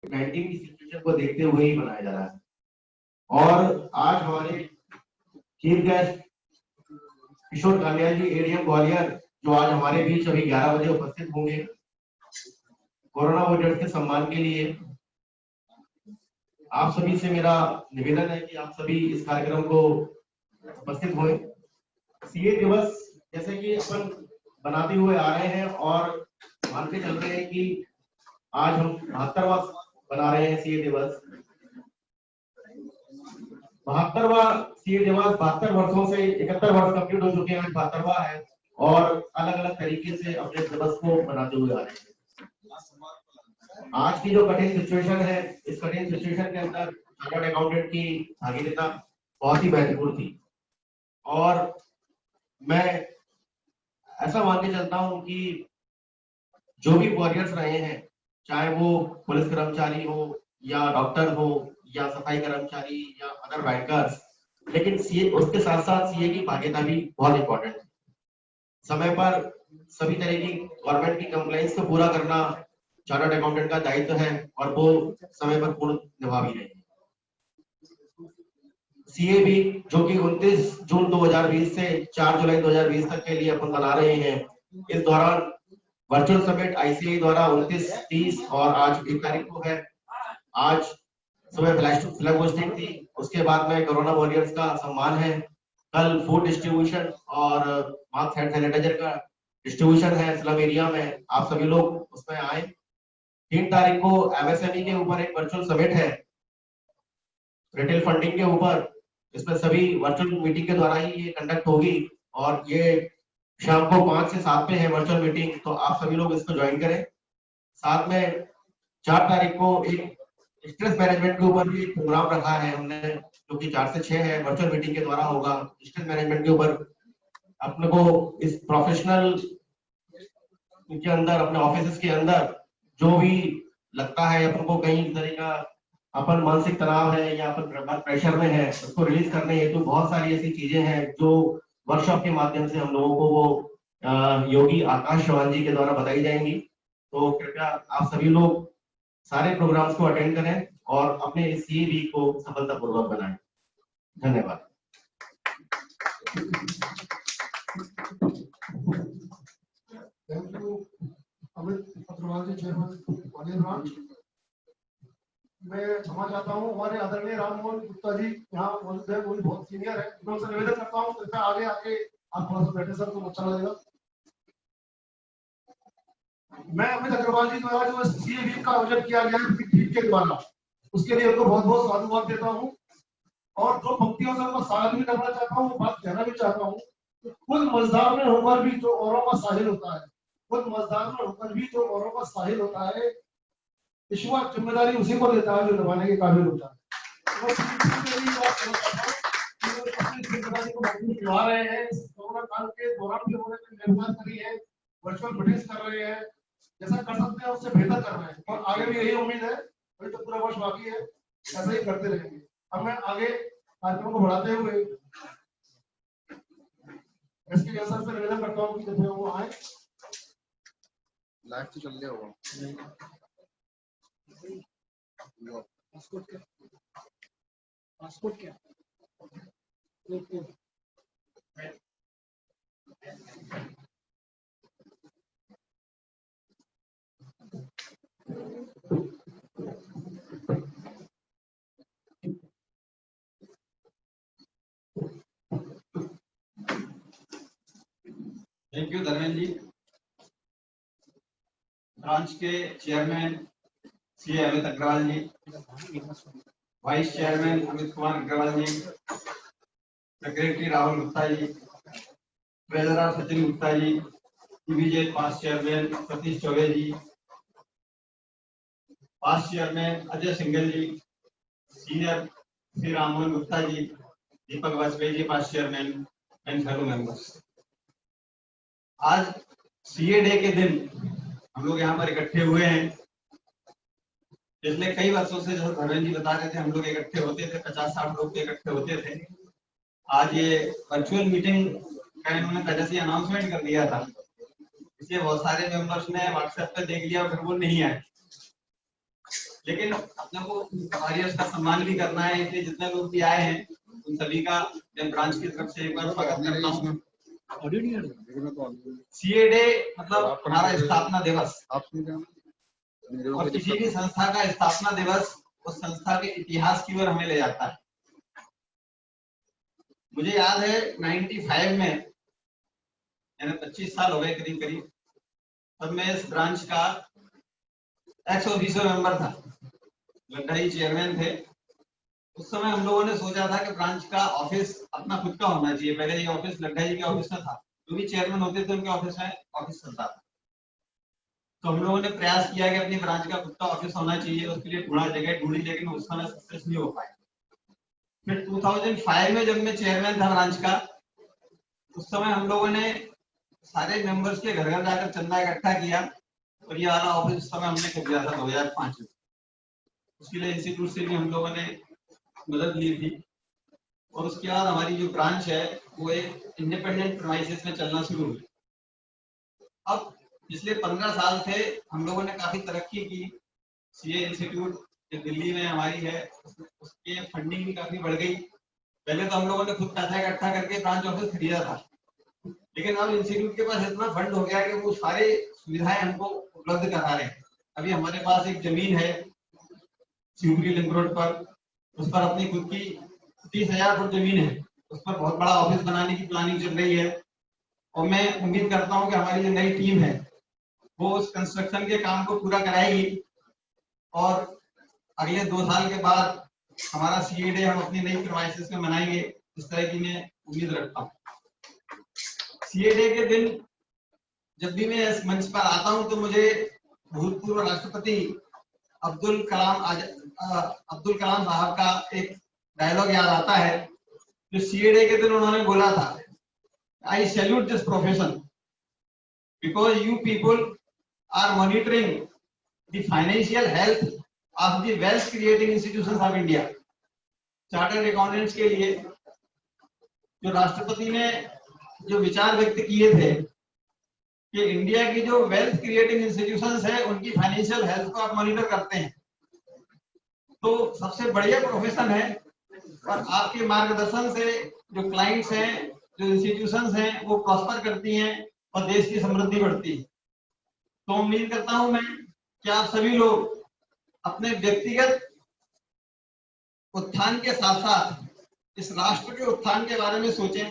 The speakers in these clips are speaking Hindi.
19 की सिचुएशन को देखते हुए ही बनाया जा रहा है। और आज हमारे चीफ गेस्ट किशोर कालियाल जी, एडीएम ग्वालियर, जो आज हमारे बीच अभी 11 बजे उपस्थित होंगे कोरोना वॉरियर्स के सम्मान के लिए। आप सभी से मेरा निवेदन है कि आप सभी इस कार्यक्रम को उपस्थित हुए। सीए दिवस जैसे कि अपन बनाते हुए आ रहे हैं और मानते चल रहे हैं कि आज हम 72वां बना रहे हैं सीए दिवस। 72वां सीए दिवस, 72 वर्षों से 71 वर्ष कंप्लीट हो चुके हैं, आज 72वां है और अलग अलग तरीके से अपने दिवस को मनाते हुए आ रहे हैं। आज की जो कठिन सिचुएशन है, इस कठिन सिचुएशन के अंदर चार्टर्ड अकाउंटेंट की भागीदारी बहुत ही महत्वपूर्ण थी। और मैं ऐसा मान के चलता हूं कि जो भी वॉरियर्स रहे हैं, चाहे वो पुलिस कर्मचारी हो या डॉक्टर हो या सफाई कर्मचारी या अदर बैंकर्स, लेकिन सीए उसके साथ साथ सीए की भागीदारी भी बहुत इंपॉर्टेंट है। समय पर सभी तरह की गवर्नमेंट की कंप्लाइंस को पूरा करना चार्टर्ड अकाउंटेंट का दायित्व है और वो समय पर पूर्ण निभा भी रहे हैं। सीए भी जो कि 29 जून 2020 से 4 जुलाई 2020 तक के लिए अपन बना रहे हैं, इस दौरान वर्चुअल समिट आईसीआई द्वारा 29, 30 और आज 1 तारीख को है। आज सुबह फ्लैग होस्टिंग थी, उसके बाद में कोरोना वॉरियर्स का सम्मान है। कल फूड डिस्ट्रीब्यूशन और मास्क हैंड सैनिटाइजर का डिस्ट्रीब्यूशन है स्लम एरिया में, आप सभी लोग उसमें आए। 3 तारीख को एमएसएमई के ऊपर एक वर्चुअल समिट है रिटेल फंडिंग के ऊपर, इसमें सभी वर्चुअल मीटिंग के द्वारा ही ये कंडक्ट होगी और ये शाम को 5 से 7 पे है वर्चुअल मीटिंग, तो आप सभी लोग इसको ज्वाइन करें। साथ में 4 तारीख को एक स्ट्रेस मैनेजमेंट के ऊपर भी एक प्रोग्राम रखा है हमने, जो कि 4 से 6 है, वर्चुअल मीटिंग के द्वारा होगा। स्ट्रेस मैनेजमेंट के ऊपर अपने को इस प्रोफेशनल के अंदर, अपने ऑफिस के अंदर जो भी लगता है अपन को कहीं तरह का अपन मानसिक तनाव है या अपन प्रेशर में है, उसको रिलीज करने हेतु बहुत सारी ऐसी चीजें हैं जो वर्कशॉप के माध्यम से हम लोगों को वो योगी आकाश चौहान जी के द्वारा बताई जाएंगी। तो कृपया आप सभी लोग सारे प्रोग्राम्स को अटेंड करें और अपने इस सीए को सफलतापूर्वक बनाएं। धन्यवाद। Thank you Amit Agarwal ji, chairman Gwalior branch. मैं क्षमा चाहता हूँ, हमारे आदरणीय राममोहन गुप्ता जी यहाँ मौजूद है, वो बहुत सीनियर है, उनसे निवेदन करता हूँ कृपया आगे आके आप थोड़ा सा बैठे सर, तो अच्छा लगेगा। मैं अमित अग्रवाल जी द्वारा जो सीए वीक का आयोजन किया गया है के द्वारा, उसके लिए उनको बहुत बहुत साधुवाद देता हूँ और दो पंक्तियों से उनका स्वागत भी करना चाहता हूँ, बात कहना भी चाहता हूँ। खुद मजदार में होकर भी जो औरों का साहिल होता है, खुद मजदार में होकर भी जो औरों का साहिल होता है, ईश्वर जिम्मेदारी उसी को देता है जो निभाने के काबिल होता है। जिम्मेदारी को निभा रहे हैं, कोरोना काल के दौरान भी उन्होंने मेहनत करी है, वर्चुअल मीटिंग्स कर रहे हैं, जैसा कर सकते हैं उससे बेहतर कर रहे हैं और आगे भी यही उम्मीद है, अभी तो पूरा वर्ष बाकी है, ऐसा ही करते रहेंगे। अब मैं आगे कार्यक्रम को बढ़ाते हुए इसके सर से निवेदन करता हूँ कि जब वो आए। लाइव तो चल रहा होगा। पासपोर्ट क्या? Thank you Dharmendra ji. Branch के chairman CA Amit Agarwal ji, vice chairman Amit Kumar Agarwal ji, secretary Rahul Gupta ji, treasurer Sachin Gupta ji, TBJ past chairman Satish Choubey ji, past chairman Ajay Singhal ji, senior Shri Rammohan Gupta ji, Deepak Vajpayee ji past chairman and fellow members. आज सीए डे के दिन हम लोग यहाँ पर इकट्ठे हुए हैं। पिछले कई वर्षों से जो धर्मेंद्र जी बता रहे थे, हम लोग इकट्ठे होते थे, 50-60 लोग इकट्ठे होते थे। आज ये वर्चुअल मीटिंग का इन्होंने पहले से अनाउंसमेंट कर दिया था, इसलिए बहुत सारे मेंबर्स ने व्हाट्सएप पे देख लिया और फिर वो नहीं आए। लेकिन अपने को वॉरियर्स का सम्मान भी करना है, इसलिए जितने लोग भी आए हैं उन सभी का मैं ब्रांच की तरफ से एक बार स्वागत करता हूँ। सीए डे मतलब हमारा स्थापना दिवस, और किसी भी संस्था का स्थापना दिवस उस संस्था के इतिहास की ओर हमें ले जाता है। मुझे याद है 95 में, यानी 25 साल हो गए करीब करीब, तब मैं इस ब्रांच का एक्स ऑफिसर मेंबर था, लड्ढा जी चेयरमैन थे। उस समय हम लोगों ने सोचा था कि ब्रांच का ऑफिस अपना खुद का होना चाहिए। पहले ये ऑफिस लड्ढा जी के ऑफिस में था, जो भी चेयरमैन होते थे उनके ऑफिस में ऑफिस चलता था। तो हम लोगों ने प्रयास किया कि अपनी ब्रांच का खुद का ऑफिस होना चाहिए, उसके लिए ढूंढा, जगह ढूंढी, लेकिन उस समय सक्सेस नहीं हो पाए। फिर 2005 में जब मैं चेयरमैन था ब्रांच का, उस समय हम लोगों ने सारे मेंबर्स के घर घर जाकर चंदा इकट्ठा किया, और ये वाला ऑफिस उस समय हमने खरीदा था 2005 में। उसके लिए इंस्टीट्यूट से भी हम लोगों ने मदद ली थी, और उसके बाद हमारी जो ब्रांच है वो एक इंडिपेंडेंट प्रीमाइसेस में चलना शुरू हुई। अब पिछले 15 साल से हम लोगों ने काफी तरक्की की। सीए इंस्टीट्यूट जो दिल्ली में हमारी है, उसके फंडिंग भी काफी बढ़ गई। पहले तो हम लोगों ने खुद पैसा इकट्ठा करके ब्रांच ऑफिस खरीदा था, लेकिन अब इंस्टीट्यूट के पास इतना फंड हो गया कि वो सारे सुविधाएं हमको उपलब्ध करा रहे हैं। अभी हमारे पास एक जमीन है शिवपुरी लिंक रोड पर, उस पर अपनी खुद की 30,000 फुट जमीन है, उस पर बहुत बड़ा ऑफिस बनाने की प्लानिंग चल रही है। और मैं उम्मीद करता हूं कि हमारी जो नई टीम है वो उस कंस्ट्रक्शन के काम को पूरा कराएगी, और अगले 2 साल के बाद हमारा सीए डे हम अपनी नई प्रीमाइसेस में मनाएंगे, इस तरह की मैं उम्मीद रखता हूँ। सीए डे के दिन जब भी मैं इस मंच पर आता हूं तो मुझे भूतपूर्व राष्ट्रपति अब्दुल कलाम साहब का एक डायलॉग याद आता है, जो सीए डे के दिन उन्होंने बोला था, I salute this profession because you people are monitoring the financial health of the wealth creating institutions of India. Chartered accountants के लिए जो राष्ट्रपति ने जो विचार व्यक्त किए थे कि इंडिया की जो वेल्थ क्रिएटिंग इंस्टीट्यूशंस है उनकी फाइनेंशियल हेल्थ को आप मॉनिटर करते हैं, तो सबसे बढ़िया प्रोफेशन है। और आपके मार्गदर्शन से जो क्लाइंट्स हैं, जो इंस्टीट्यूशंस हैं, वो प्रॉस्पर करती हैं और देश की समृद्धि बढ़ती है। तो उम्मीद करता हूं मैं कि आप सभी लोग अपने व्यक्तिगत उत्थान के साथ साथ इस राष्ट्र के उत्थान के बारे में सोचें।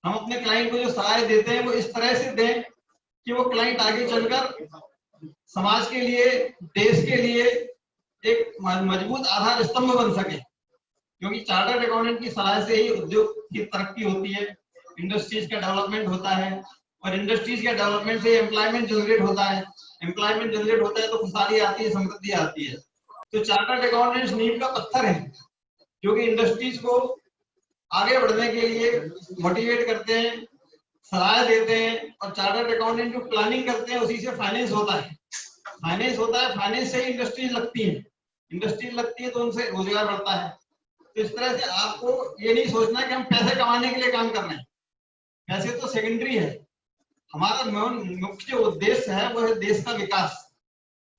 हम अपने क्लाइंट को जो सहायता देते हैं वो इस तरह से दें कि वो क्लाइंट आगे चलकर समाज के लिए, देश के लिए एक मजबूत आधार स्तंभ बन सके, क्योंकि चार्टर्ड अकाउंटेंट की सलाह से ही उद्योग की तरक्की होती है, इंडस्ट्रीज का डेवलपमेंट होता है, और इंडस्ट्रीज के डेवलपमेंट से एम्प्लॉयमेंट जनरेट होता है, एम्प्लॉयमेंट जनरेट होता है तो खुशहाली आती है, समृद्धि आती है। तो चार्टर्ड अकाउंटेंट्स नींव का पत्थर है, जो कि इंडस्ट्रीज को आगे बढ़ने के लिए मोटिवेट करते हैं, सलाह देते हैं, और चार्टर्ड अकाउंटेंट जो प्लानिंग करते हैं उसी से फाइनेंस होता है, फाइनेंस से ही इंडस्ट्रीज लगती है, इंडस्ट्रीज लगती है तो उनसे रोजगार बढ़ता है। तो इस तरह से आपको ये नहीं सोचना कि हम पैसे कमाने के लिए काम कर रहे हैं, पैसे तो सेकेंडरी है। हमारा मुख्य उद्देश्य है वो है देश का विकास,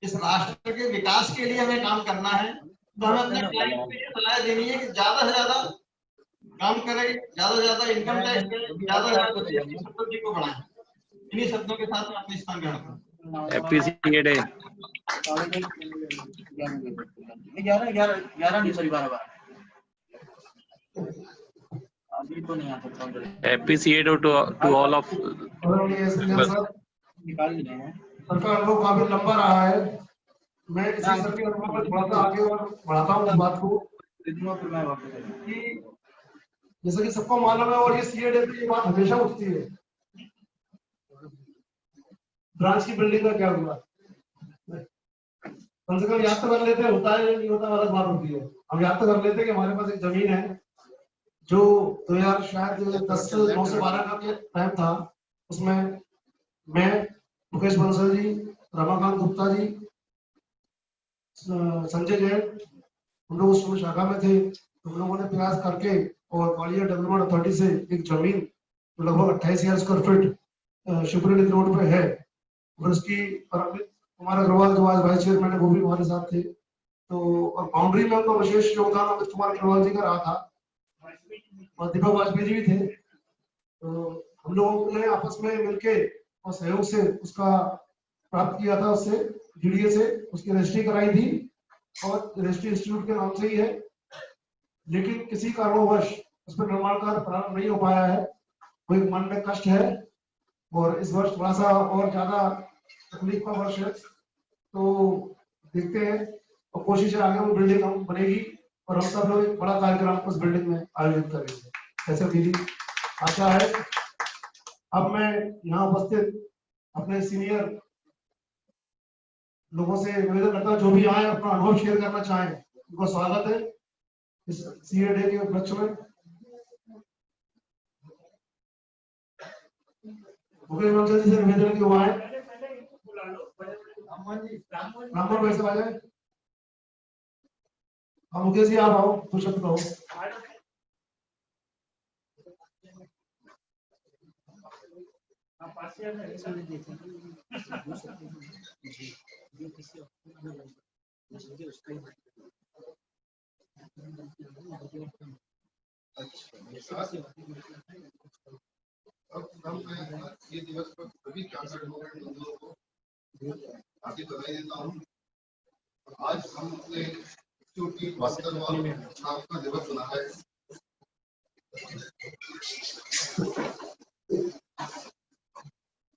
इस राष्ट्र के विकास के लिए हमें काम करना है। तो हमें अपने क्लाइंट को ये सलाह देनी है कि ज्यादा से ज्यादा काम करें, ज्यादा से ज्यादा इनकम टैक्स करें, ज्यादा से ज्यादा संपत्ति को बढ़ाएं। इन्हीं शब्दों के साथ मैं अपनी स्थान ग्रहण करता हूं। Happy CA day. 11 नहीं, सॉरी 12 अभी तो नहीं आ सकता। Happy CA day to all of. निकाल लिए हैं सर का अनुभव काफी लंबा रहा है। मैं इसी सर के अनुभव पर थोड़ा सा आगे और बढ़ाता हूँ इस बात को फिर मैं वापस कि जैसा कि सबको मालूम है, और ये सीए डे पे ये बात हमेशा उठती है, ब्रांच की बिल्डिंग का क्या हुआ, कम से कम याद तो कर लेते हैं, होता है या नहीं होता अलग बात होती है। हम याद तो कर लेते हैं कि हमारे पास एक जमीन है जो 2010 से 9 से 12 का टाइम था, उसमें मैं, मुकेश बंसल जी, रमाकांत गुप्ता जी, संजय जैन, हम लोग उस शाखा में थे। हम लोगों ने प्रयास करके और ग्वालियर डेवलपमेंट अथॉरिटी से एक जमीन लगभग 28,000 square feet Shivpuri link road पे है, और उसकी कुमार अग्रवाल जो आज वाइस चेयरमैन है वो भी हमारे साथ थे, तो और बाउंड्री में उनका विशेष योगदान अमित कुमार अग्रवाल जी का रहा था और दीपक वाजपेयी जी भी थे। तो हम लोगों ने आपस में मिलके और सहयोग से उसका प्राप्त किया था, उससे जीडीए से उसकी रजिस्ट्री कराई थी और रजिस्ट्री इंस्टीट्यूट के नाम से ही है, लेकिन किसी कारणवश उस पर निर्माण कार्य प्रारंभ नहीं हो पाया है। कोई मन में कष्ट है और इस वर्ष थोड़ा सा और ज्यादा तकलीफ का वर्ष है, तो देखते हैं और कोशिश है आगे वो बिल्डिंग हम बनेगी और हम सब लोग एक बड़ा कार्यक्रम उस बिल्डिंग में आयोजित करेंगे, ऐसे मेरी आशा है। अब मैं यहाँ उपस्थित अपने सीनियर लोगों से निवेदन करता हूँ, जो भी आए अपना अनुभव शेयर करना चाहें, उनका स्वागत है इस सीए डे के उपलक्ष्य में। मुकेश बंसल जी से निवेदन की हुआ है, ब्राह्मण भाई से आ जाए। मुकेश जी आप आओ, कुछ शब्द कहो। अब मैं ये दिवस पर सभी चार्टर्ड अकाउंटेंट बंधुओं को हार्दिक बधाई देता हूँ। आज हम अपने इंस्टीट्यूट की 72वां स्थापना दिवस मना है।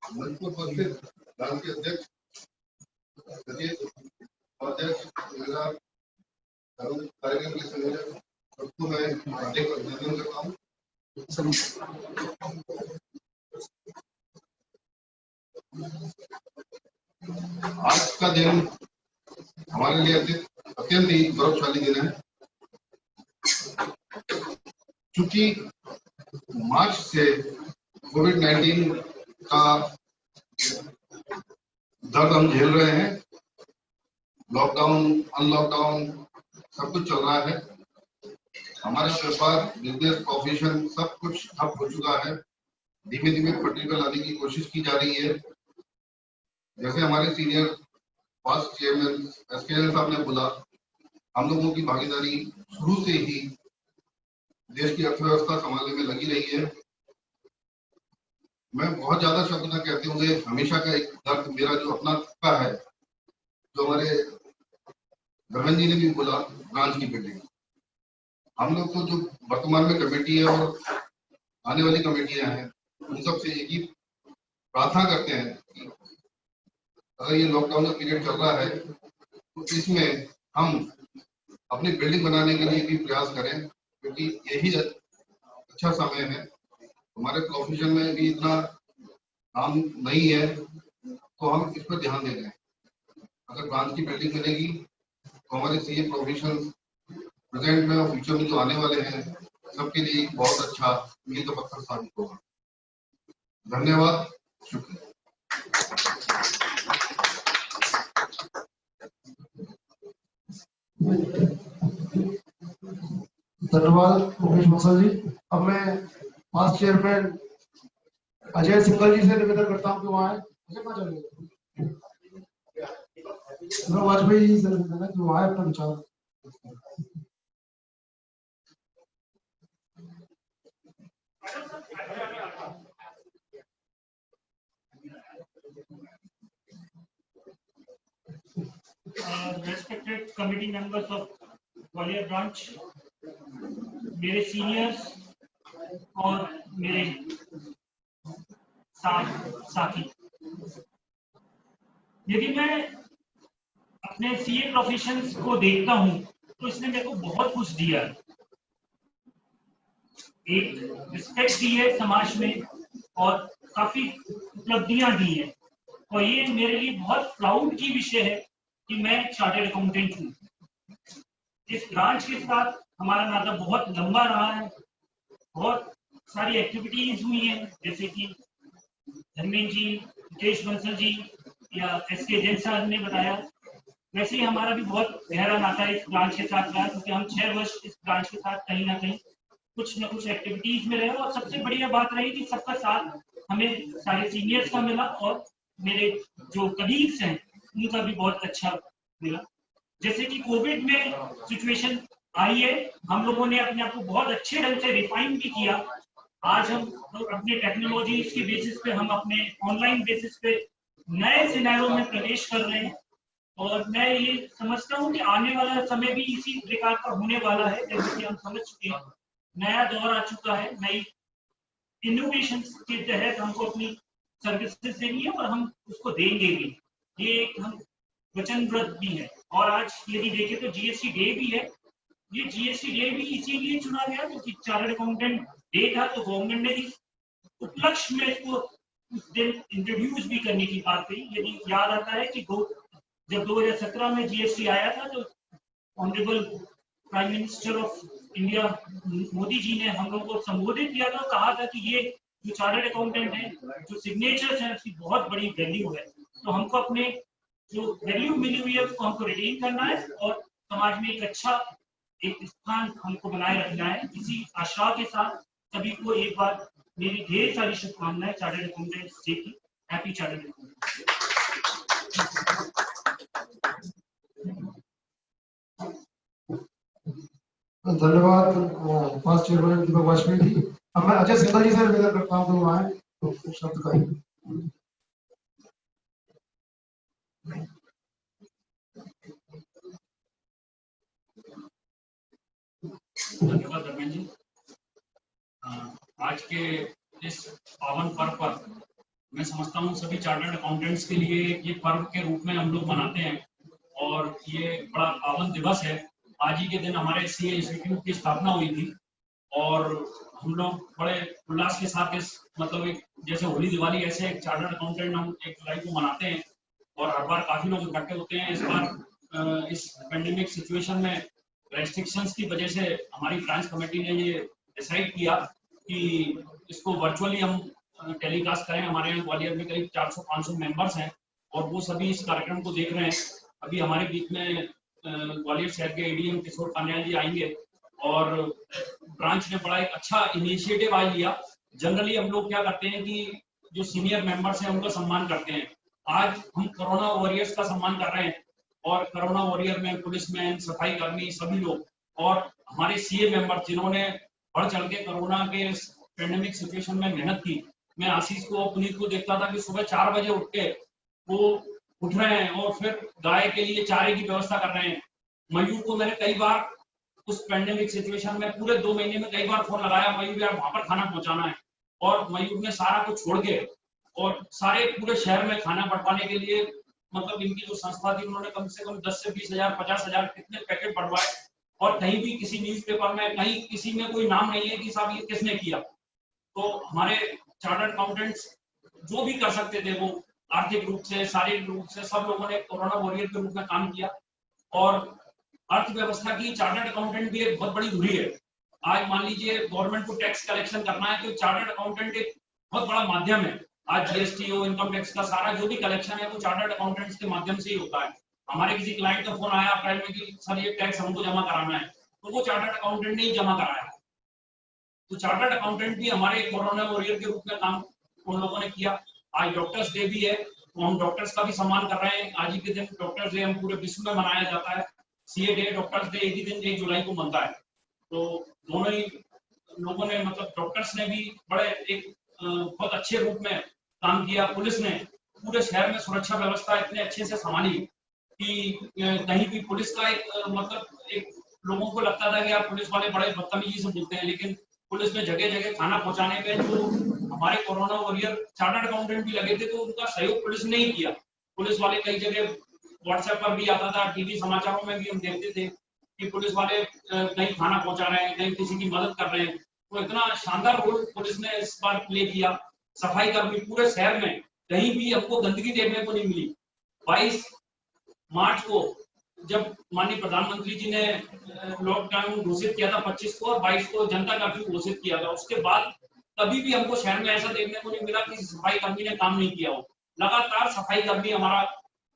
मंच पर उपस्थित राज्य के अध्यक्ष उपाध्यक्ष कार्यक्रम के संयोजक सबको मैं हार्दिक अभिनंदन करता हूँ। आज का दिन हमारे लिए अत्यंत ही गौरवशाली दिन है, क्योंकि मार्च से कोविड-19 का दर्द हम झेल रहे हैं। लॉकडाउन, अनलॉकडाउन सब कुछ चल रहा है। हमारा व्यापार, बिजनेस, प्रोफेशन सब कुछ ठप हो चुका है। धीमे धीमे पटरी पर लाने की कोशिश की जा रही है। जैसे हमारे सीनियर पास्ट चेयरमैन एसकेएल साहब ने बोला, हम लोगों की भागीदारी शुरू से ही देश की अर्थव्यवस्था संभालने में लगी रही है। मैं बहुत ज्यादा शब्द न कहते हुए हमेशा का एक दर्द मेरा जो अपना का है, जो हमारे धर्मेंद्र जी ने भी बोला, ब्रांच की बिल्डिंग। हम लोग को जो वर्तमान में कमेटी है और आने वाली कमेटियां हैं, उन सब से एक ही प्रार्थना करते हैं कि अगर ये लॉकडाउन का पीरियड चल रहा है तो इसमें हम अपनी बिल्डिंग बनाने के लिए भी प्रयास करें, क्योंकि यही अच्छा समय है। हमारे प्रोफेशन में भी इतना काम नहीं है, तो हम इस पर ध्यान दे रहे हैं। अगर ब्रांच की बिल्डिंग बनेगी तो हमारे सीए प्रोफेशन प्रेजेंट में और फ्यूचर में जो आने वाले हैं सबके लिए बहुत अच्छा मील का पत्थर साबित होगा। धन्यवाद, शुक्रिया। धन्यवाद मुकेश बंसल जी। अब मैं पास्ट चेयरमैन अजय सिंघल जी से निवेदन करता हूँ कि वहाँ अजय कहाँ चले गए? वाजपेयी जी से निवेदन है कि वहाँ अपना विचार। Respected committee members of Gwalior branch, मेरे सीनियर्स और मेरे साथी, यदि मैं अपने सीए प्रोफेशंस को देखता हूं तो इसने मेरे को बहुत कुछ दिया, एक रिस्पेक्ट दी है समाज में और काफी उपलब्धियां दी है, और ये मेरे लिए बहुत प्राउड की विषय है कि मैं चार्टर्ड अकाउंटेंट हूँ। इस ब्रांच के साथ हमारा नाता बहुत लंबा रहा है, बहुत सारी एक्टिविटीज हुई हैं, जैसे कि धर्मेंद्र जी, मुकेश बंसल जी या एसके जैन साहब ने बताया, वैसे ही हमारा भी बहुत गहरा नाता इस ब्रांच के साथ रहा, क्योंकि हम 6 वर्ष इस ब्रांच के साथ कहीं ना कहीं कुछ न कुछ एक्टिविटीज में रहे, और सबसे बढ़िया बात रही कि सबका साथ हमें सारे सीनियर्स का मिला और मेरे जो कलीग्स हैं उनका भी बहुत अच्छा मिला। जैसे कि कोविड में सिचुएशन आई है, हम लोगों ने अपने आप को बहुत अच्छे ढंग से रिफाइन भी किया। आज हम अपने टेक्नोलॉजी के बेसिस पे, हम अपने ऑनलाइन बेसिस पे नए सिनेरियो में प्रवेश कर रहे हैं। और मैं ये समझता हूँ कि आने वाला समय भी इसी प्रकार का होने वाला है। जैसे कि हम समझ चुके हैं, नया दौर आ चुका है, नई इनोवेशन के तहत हमको अपनी सर्विसेज देनी है और हम उसको देंगे भी। ये एक हम वचनबद्ध भी है। और आज यदि देखें तो जीएसटी डे भी है। ये जीएसटी डे भी इसीलिए चुना गया क्योंकि चार्टर्ड अकाउंटेंट डे था, तो गवर्नमेंट ने इस उपलक्ष्य में इसको उस दिन इंट्रोड्यूस भी करने की बात कही। यदि याद आता है कि जब 2017 में जीएसटी आया था तो honourable prime minister of India Modi ji ने हम लोगों को संबोधित किया था, कहा था कि ये जो चार्टर्ड अकाउंटेंट है, जो सिग्नेचर्स हैं, उसकी बहुत बड़ी वैल्यू है। तो हमको अपने जो वैल्यू मिली हुई है उसको हमको रिटेन करना है और समाज में एक अच्छा एक स्थान हमको बनाए रखना है। इसी आशा के साथ सभी को एक बार मेरी ढेर सारी शुभकामनाएं चार्टर्ड अकाउंटेंट्स डे की। Happy chartered accountant. धन्यवाद फर्स्ट चेयरमैन दीपक वाजपेयी जी। अब मैं अजय सिंघल जी से निवेदन करता हूँ कि वो आए तो शब्द कहें। धन्यवाद धर्मेंद्र जी। आज के इस पावन पर्व पर मैं समझता हूँ सभी चार्टर्ड अकाउंटेंट्स के लिए ये पर्व के रूप में हम लोग मनाते हैं और ये बड़ा पावन दिवस है। आज ही के दिन हमारे सीए इंस्टीट्यूट की स्थापना हुई थी और हम लोग बड़े उल्लास के साथ इस मतलब एक जैसे होली दिवाली ऐसे एक चार्टर्ड अकाउंटेंट हम 1 जुलाई को मनाते हैं और हर बार काफी लोग इकट्ठे होते हैं। इस बार इस पेंडेमिक सिचुएशन में रेस्ट्रिक्शंस की वजह से हमारी ब्रांच कमेटी ने ये डिसाइड किया कि इसको वर्चुअली हम टेलीकास्ट करें। हमारे यहाँ ग्वालियर में करीब 400-500 मेंबर्स हैं और वो सभी इस कार्यक्रम को देख रहे हैं। अभी हमारे बीच में ग्वालियर शहर के एडीएम किशोर कान्याल जी आएंगे और ब्रांच ने बड़ा एक अच्छा इनिशिएटिव आज लिया। जनरली हम लोग क्या करते हैं कि जो सीनियर मेंबर्स हैं उनका सम्मान करते हैं। आज हम कोरोना वॉरियर्स का सम्मान कर रहे हैं और कोरोना वॉरियर में पुलिसमैन, सफाई कर्मी, सभी लोग और हमारे सीए मेंबर जिन्होंने बढ़ चढ़ के कोरोना के पेंडेमिक सिचुएशन में मेहनत की। मैं आशीष को, पुनीत को देखता था कि सुबह 4 बजे उठ के वो उठ रहे हैं और फिर गाय के लिए चारे की व्यवस्था कर रहे हैं। मयूर को मैंने कई बार उस पेंडेमिक सिचुएशन में पूरे 2 महीने में कई बार फोन लगाया, मयूर यार वहां पर खाना पहुंचाना है, और मयूर ने सारा कुछ छोड़ के और सारे पूरे शहर में खाना बंटवाने के लिए मतलब इनकी जो संस्था थी उन्होंने कम से कम 10 से 20,000 50,000 कितने पैकेट बंटवाए और कहीं भी किसी न्यूज़पेपर में कहीं किसी में कोई नाम नहीं है कि साहब ये किसने किया। तो हमारे चार्टर्ड अकाउंटेंट्स जो भी कर सकते थे वो आर्थिक रूप से, शारीरिक रूप से सब लोगों ने कोरोना वॉरियर के रूप में काम किया और अर्थव्यवस्था की चार्टर्ड अकाउंटेंट भी एक बहुत बड़ी धुरी है। आज मान लीजिए गवर्नमेंट को टैक्स कलेक्शन करना है तो चार्टर्ड अकाउंटेंट एक बहुत बड़ा माध्यम है। आज जीएसटी हो, इनकम टैक्स का सारा जो भी कलेक्शन है वो चार्टर्ड अकाउंटेंट्स के माध्यम से ही होता है। हमारे किसी क्लाइंट का फोन आया अप्रैल में कि सर ये टैक्स हमको जमा कराना है, तो वो चार्टर्ड अकाउंटेंट ने ही जमा कराया। तो चार्टर्ड अकाउंटेंट भी हमारे कोरोना वॉरियर के रूप में काम उन लोगों ने किया। आज डॉक्टर्स डे भी है तो हम डॉक्टर्स का भी सम्मान कर रहे हैं। आज ही के दिन डॉक्टर्स डे हम पूरे विश्व में मनाया जाता है। सीए डे, डॉक्टर्स डे एक ही दिन 1 जुलाई को बनता है। तो दोनों ही लोगों ने मतलब डॉक्टर्स ने भी बड़े एक बहुत अच्छे रूप में काम किया। पुलिस ने पूरे शहर में सुरक्षा व्यवस्था इतने अच्छे से संभाली कि कहीं भी पुलिस का एक मतलब एक लोगों को लगता था कि यार पुलिस वाले बड़े बदतमीजी से बोलते हैं, लेकिन पुलिस ने जगह जगह खाना पहुंचाने पे जो हमारे कोरोना वॉरियर चार्टर्ड अकाउंटेंट भी लगे थे तो उनका सहयोग पुलिस ने ही किया। पुलिस वाले कई जगह व्हाट्सएप पर भी आता था, टीवी समाचारों में भी हम देखते थे कि पुलिस वाले कहीं खाना पहुंचा रहे हैं, कहीं किसी की मदद कर रहे हैं। तो इतना शानदार रोल पुलिस ने इस बार प्ले किया। सफाई कर्मी पूरे शहर में कहीं भी हमको गंदगी देखने को नहीं मिली। 22 मार्च को जब माननीय प्रधानमंत्री जी ने लॉकडाउन घोषित किया था 25 को और 22 को जनता कर्फ्यू घोषित किया था, उसके बाद कभी भी हमको शहर में ऐसा देखने को नहीं मिला कि सफाई कर्मी ने काम नहीं किया हो। लगातार सफाई कर्मी हमारा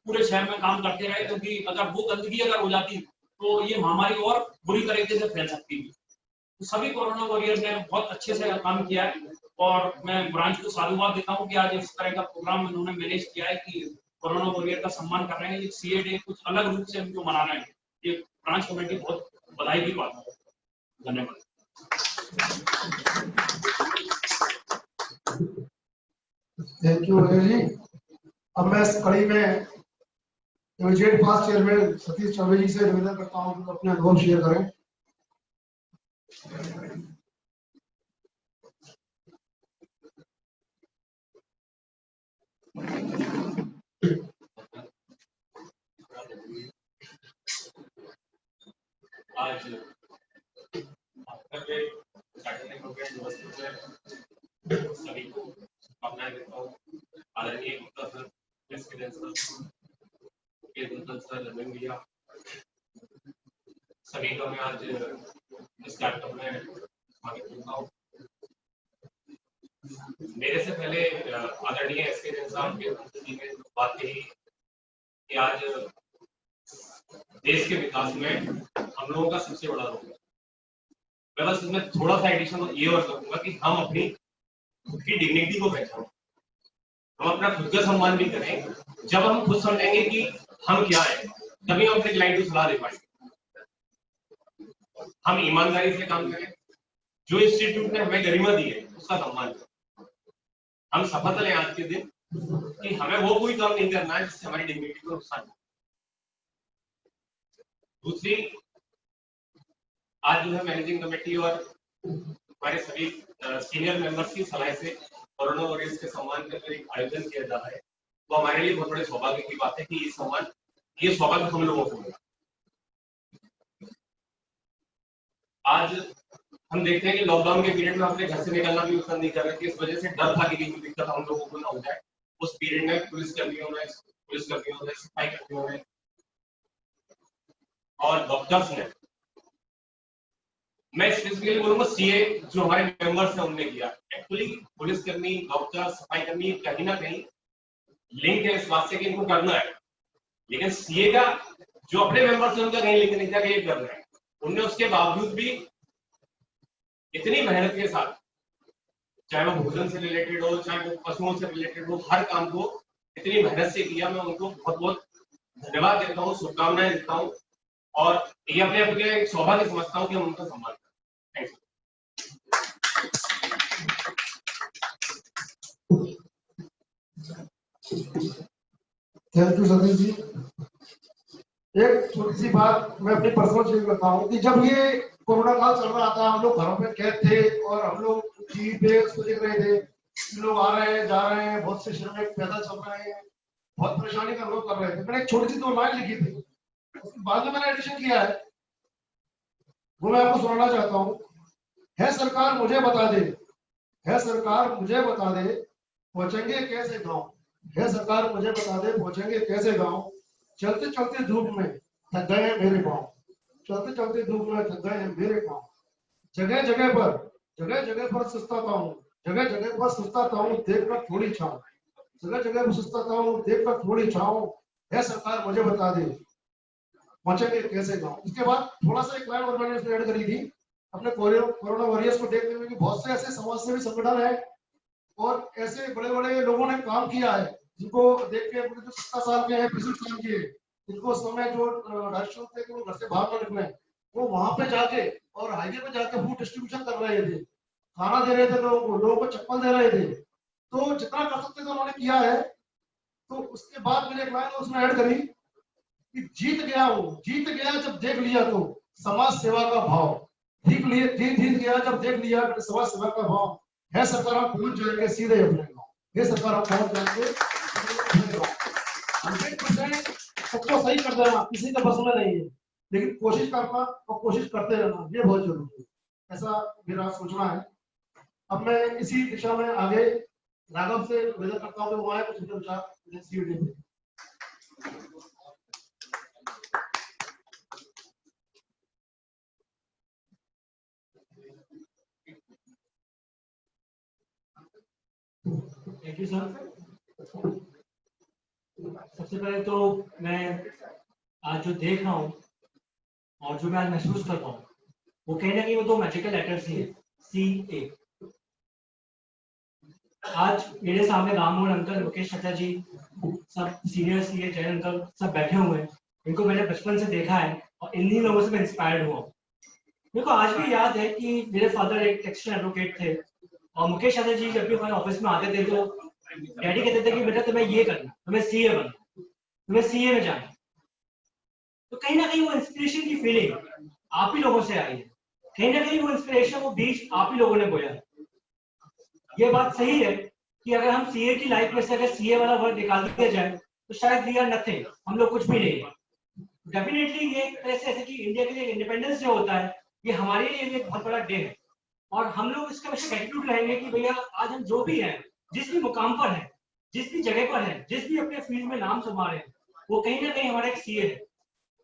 पूरे शहर में काम करते रहे, क्योंकि अगर वो गंदगी अगर हो जाती तो ये महामारी और बुरी तरीके से फैल सकती थी। तो सभी कोरोना वॉरियर्स ने बहुत अच्छे से काम किया है और मैं ब्रांच को साधुवाद देता हूँ कि आज इस तरह का प्रोग्राम उन्होंने मैनेज किया है कि कोरोना वॉरियर का सम्मान कर रहे हैं। सीए डे कुछ अलग रूप से हम जो मना रहे हैं। ये ब्रांच कमेटी बहुत बधाई की बात है। धन्यवाद। Thank you Ajay ji. अब मैं इस कड़ी में इमीडिएट पास चेयरमैन सतीश चौबे जी से निवेदन करता हूँ कि अपने अनुभव शेयर करें। आज सभी को शुभकामनाएं देता हूँ। आदरणीय Gupta sir, president sir, sir, Raman भैया, सभी को मैं आज इस कार्यक्रम में स्वागत करता हूँ। मेरे से पहले आदरणीय एसके साहब के ने बात कही कि आज देश के विकास में हम लोगों का सबसे बड़ा रोल है। मैं बस इसमें थोड़ा सा एडिशन ये और करूंगा कि हम अपनी खुद की डिग्निटी को पहचानें, हम अपना खुद का सम्मान भी करें। जब हम खुद समझेंगे कि हम क्या है, तभी हम अपने क्लाइंट को सलाह दे पाएंगे। हम ईमानदारी से काम करें, जो इंस्टीट्यूट ने हमें गरिमा दी है उसका सम्मान करें। हम शपथ लें आज के दिन कि हमें वो कोई काम नहीं करना है जिससे हमारी डिग्निटी को नुकसान हो। दूसरी, आज जो है मैनेजिंग कमेटी और हमारे सभी सीनियर मेंबर्स की सलाह से कोरोना वॉरियर्स के सम्मान का जो एक आयोजन किया जा रहा है, वो हमारे लिए बहुत बड़े सौभाग्य की बात है कि ये सौभाग्य हम लोगों को मिला। आज हम देखते हैं कि लॉकडाउन के पीरियड में अपने घर से निकलना भी पसंद नहीं कर रहे थे, इस वजह से डर था कि कोई दिक्कत हम लोगों को ना हो जाए। उस पीरियड में पुलिसकर्मियों ने, सफाई कर्मियों ने और डॉक्टर्स ने, मैं स्पेसिफिकली बोलूंगा सीए जो हमारे मेंबर्स हैं उनने किया। एक्चुअली पुलिसकर्मी, डॉक्टर, सफाई कर्मी कहीं ना कहीं लिंक है इस बात से कि इनको करना है, लेकिन सीए का जो अपने मेंबर्स हैं उनका कहीं लिंक नहीं था कि ये करना है। उनने उसके बावजूद भी इतनी मेहनत के साथ, चाहे वो भोजन से रिलेटेड हो, चाहे वो पशुओं से रिलेटेड हो, हर काम को इतनी मेहनत से किया। मैं उनको बहुत बहुत धन्यवाद देता हूँ, शुभकामनाएं देता हूँ और ये अपने आप के सौभाग्य समझता हूँ कि हम उनका सम्मान करें। Thank you Satish ji. एक छोटी सी बात मैं अपनी पर्सनल शेयर करता हूँ कि जब ये कोरोना काल चल रहा था, हम लोग घरों पे कैद थे और हम लोग टीवी पे उसको देख रहे थे कि लोग आ रहे हैं, जा रहे हैं, बहुत से श्रमिक पैदल चल रहे हैं, बहुत परेशानी का अनुभव कर रहे थे। मैंने एक छोटी सी 2 लाइन लिखी थी, उसके बाद में मैंने एडिशन किया है, वो मैं आपको सुनाना चाहता हूँ। है सरकार मुझे बता दे, है सरकार मुझे बता दे, पहुंचेंगे कैसे गाँव, है सरकार मुझे बता दे, पहुंचेंगे कैसे गाँव। चलते चलते धूप में थक गए हैं मेरे पाँव, चलते चलते धूप में थक गए हैं मेरे पाँव। जगह जगह पर सुस्ताता हूँ, जगह जगह पर सुस्ताता हूँ, देखकर थोड़ी छाँव, जगह जगह पर सुस्ताता हूँ, देखकर थोड़ी छाँव। है सरकार मुझे बता दे, पहुंचेंगे कैसे गाँव। इसके बाद थोड़ा सा एक लाइन और मैंने इसमें ऐड करी थी, अपने कोरोना वॉरियर्स को देखते हुए कि बहुत से ऐसे समाज सेवी संगठन है और ऐसे बड़े बड़े लोगों ने काम किया है जिनको देख के, जो 70 साल के हैं, 65 साल के, जिनको समय जो राष्ट्र थे कि वो घर से बाहर न निकले, वो वहां पे जाके और हाईवे पे जाके फूड डिस्ट्रीब्यूशन कर रहे थे, खाना दे रहे थे लोगों को चप्पल दे रहे थे। तो जितना कर सकते थे उन्होंने किया है। तो उसके बाद मैंने एक लाइन उसमें ऐड करी कि जीत गया जब देख लिया तो समाज सेवा का भाव, जीत गया जब देख लिया समाज सेवा का भाव। है सरकार हम पहुंच जाएंगे सीधे अपने गाँव, ये सरकार हम पहुंच जाएंगे 100% सबको सही कर देना किसी का बस में नहीं है, लेकिन कोशिश करना और कोशिश करते रहना ये बहुत जरूरी है, ऐसा मेरा सोचना है। अब मैं इसी दिशा में आगे राघव से निवेदन करता हूँ, वो आए कुछ विचार सीडी में। Thank you sir. सबसे पहले तो मैं आज जो देख रहा हूँ और जो मैं आज महसूस कर रहा हूँ, वो कहीं ना कहीं वो 2 मैजिकल लेटर्स ही है, CA। आज मेरे सामने राममोहन अंकल, मुकेश चचा जी, सब सीनियर CA जैन अंकल सब बैठे हुए हैं। इनको मैंने बचपन से देखा है और इन्हीं लोगों से मैं इंस्पायर्ड हुआ। मेरे को आज भी याद है कि मेरे फादर एक टेक्सटाइल एडवोकेट थे और मुकेश यादव जी जब भी हमारे ऑफिस में आते थे तो डैडी कहते थे कि बेटा तुम्हें ये करना, तुम्हें सीए बनना, तुम्हें सीए में जाना। तो कहीं ना कहीं वो इंस्पिरेशन की फीलिंग आप ही लोगों से आई है, कहीं ना कहीं वो इंस्पिरेशन, वो बीज आप ही लोगों ने बोया। ये बात सही है कि अगर हम सीए की लाइफ में से अगर सीए वाला वर्ड निकाल दिया जाए तो शायद वी आर नथिंग, हम लोग कुछ भी नहीं है। डेफिनेटली ये ऐसे कि इंडिया के लिए इंडिपेंडेंस जो होता है ये हमारे लिए एक बहुत बड़ा डे है और हम लोग इसका हमेशा ग्रेटिट्यूड रहेंगे कि भैया आज हम जो भी हैं, जिस भी मुकाम पर हैं, जिस भी जगह पर हैं, जिस भी अपने फील्ड में नाम संभाल रहे हैं, वो कहीं ना कहीं हमारा एक सीए है।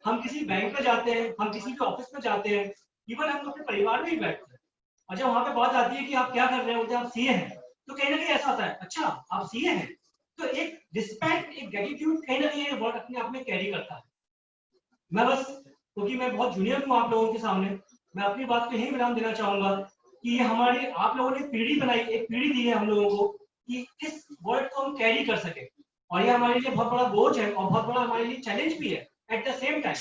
हम किसी बैंक में जाते हैं, हम किसी के ऑफिस में जाते हैं, इवन हम अपने परिवार में ही बैठते हैं और जब वहां पे बात आती है कि आप क्या कर रहे हैं, बोलते हैं आप सीए हैं, तो कहीं ना कहीं ऐसा होता है, अच्छा आप सीए हैं, तो एक रिस्पेक्ट, एक ग्रेटिट्यूड कहीं ना कहीं ये वर्ड अपने आप में कैरी करता है। मैं बस क्योंकि मैं बहुत जूनियर हूँ आप लोगों के सामने, मैं अपनी बात को यही विराम देना चाहूंगा कि ये हमारी आप लोगों ने पीढ़ी बनाई, एक पीढ़ी दी है हम लोगों को कि इस वर्ड को हम कैरी कर सके और ये हमारे लिए बहुत बड़ा बोझ है और बहुत बड़ा हमारे लिए चैलेंज भी है एट द सेम टाइम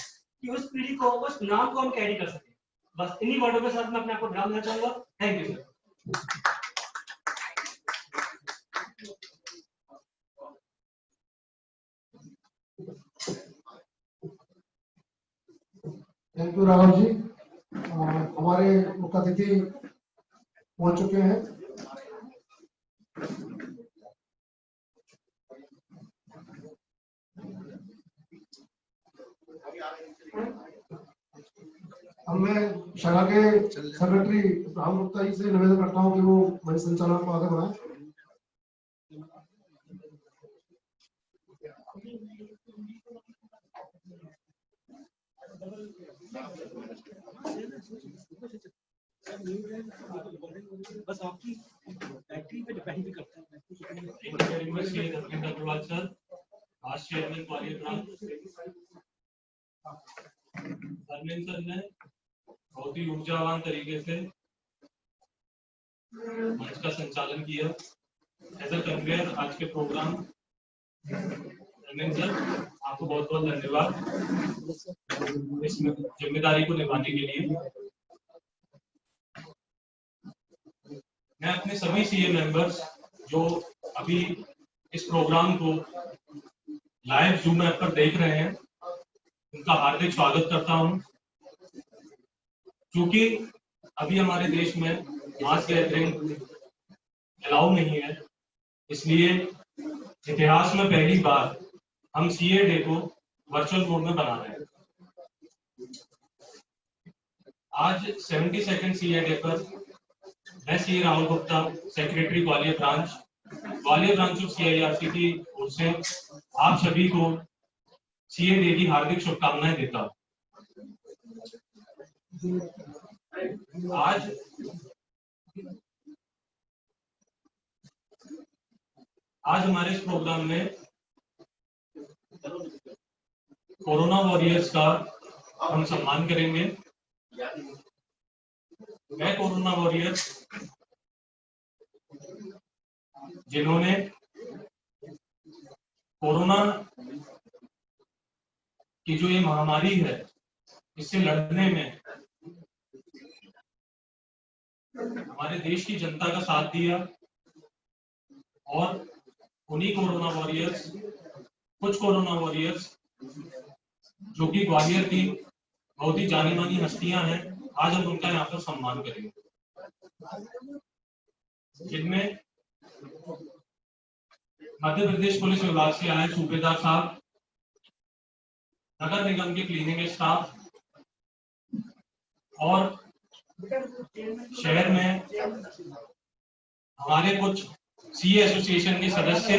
कि उस पीढ़ी को, उस नाम को हम कैरी कर सके। बस इन्हीं वर्डों के साथ मैं अपने आपको विराम देना चाहूंगा। Thank you sir. Thank you Raghav ji. हमारे मुख्य अतिथि पहुंच चुके हैं। अब मैं शाखा के सेक्रेटरी राहुल गुप्ता जी से निवेदन करता हूं कि वो मंच संचालन को आगे बढ़ाएं। बस आपकी एक्टिंग पे डिपेंड भी करता है। सर ने बहुत ही ऊर्जावान तरीके से मंच का संचालन किया। एज अ कन्वेयर आज के प्रोग्राम सर आपको बहुत बहुत धन्यवाद इस जिम्मेदारी को निभाने के लिए। मैं अपने सभी सीए मेंबर्स जो अभी इस प्रोग्राम को लाइव जूम ऐप पर देख रहे हैं उनका हार्दिक स्वागत करता हूं। क्योंकि अभी हमारे देश में मास गैदरिंग अलाउ नहीं है, इसलिए इतिहास में पहली बार हम सीए डे को वर्चुअल मोड में बना रहे हैं। आज 72nd सीए डे पर मैं CA Rahul Gupta, secretary Gwalior branch of CIRC की ओर से आप सभी को सीए डे की हार्दिक शुभकामनाएं देता हूं। आज हमारे इस प्रोग्राम में कोरोना वॉरियर्स का हम सम्मान करेंगे। मैं कोरोना वॉरियर्स जिन्होंने कोरोना की जो ये महामारी है इससे लड़ने में हमारे देश की जनता का साथ दिया और उन्हीं कोरोना वॉरियर्स, कुछ कोरोना वॉरियर्स जो कि ग्वालियर की बहुत ही जानी मानी हस्तियां हैं, आज हम उनका यहाँ पर सम्मान करेंगे। जिनमें मध्य प्रदेश पुलिस विभाग से आए सूबेदार साहब, नगर निगम के क्लीनिंग स्टाफ और शहर में हमारे कुछ सीए एसोसिएशन के सदस्य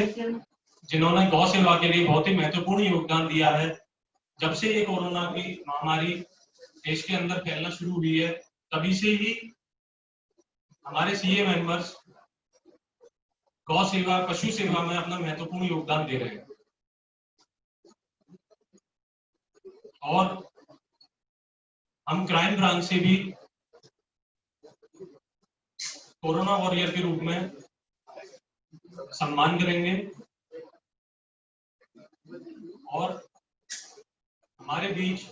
जिन्होंने गौ सेवा के लिए बहुत ही महत्वपूर्ण योगदान दिया है। जब से ये कोरोना की महामारी देश के अंदर फैलना शुरू हुई है तभी से ही हमारे सीए मेंबर्स गौ सेवा, पशु सेवा में अपना महत्वपूर्ण योगदान दे रहे हैं। और हम क्राइम ब्रांच से भी कोरोना वॉरियर के रूप में सम्मान करेंगे और हमारे बीच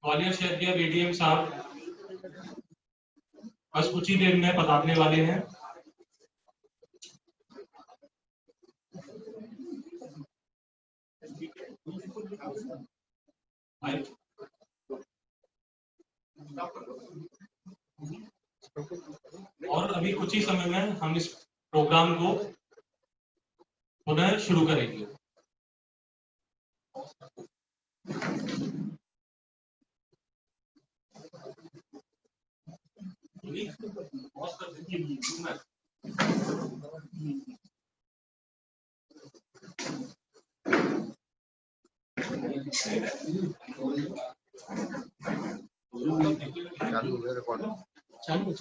ग्वालियर शहर के एडीएम साहब बस कुछ ही देर में पधारने वाले हैं। और अभी कुछ ही समय में हम इस प्रोग्राम को पुनः शुरू करेंगे। चालू हो गया रिकॉर्ड। चालू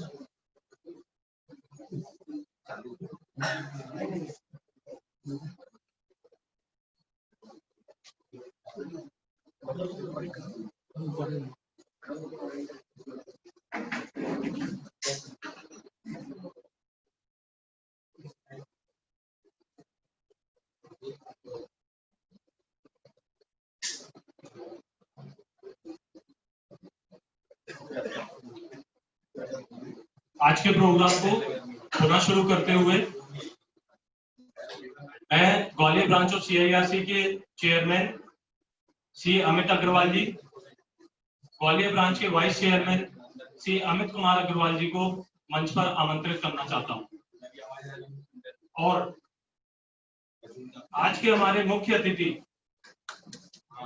आज के प्रोग्राम को पुनः शुरू करते हुए मैं ग्वालियर ब्रांच ऑफ CIRC के चेयरमैन श्री अमित अग्रवाल जी, ग्वालियर ब्रांच के वाइस चेयरमैन श्री अमित कुमार अग्रवाल जी को मंच पर आमंत्रित करना चाहता हूं। और आज के हमारे मुख्य अतिथि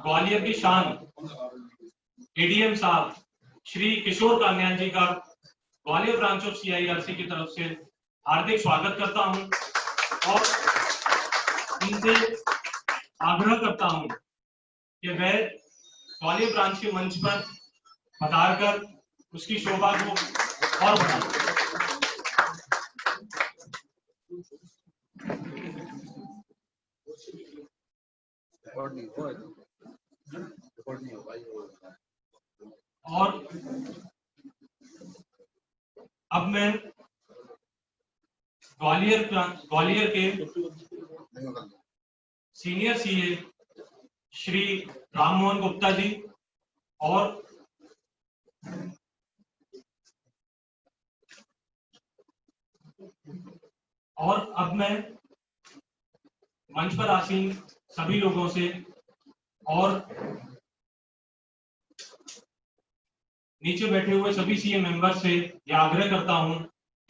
ग्वालियर की शान एडीएम साहब श्री किशोर कान्यान जी का ग्वालियर ब्रांच ऑफ CIRC की तरफ से हार्दिक स्वागत करता हूं और इनसे आग्रह करता हूं कि वह ग्वालियर ब्रांच के मंच पर पधार कर उसकी शोभा को और बढ़ाएं। और अब मैं ग्वालियर के सीनियर CA श्री राम मोहन गुप्ता जी और अब मैं मंच पर आसीन सभी लोगों से और नीचे बैठे हुए सभी CA मेंबर से यह आग्रह करता हूं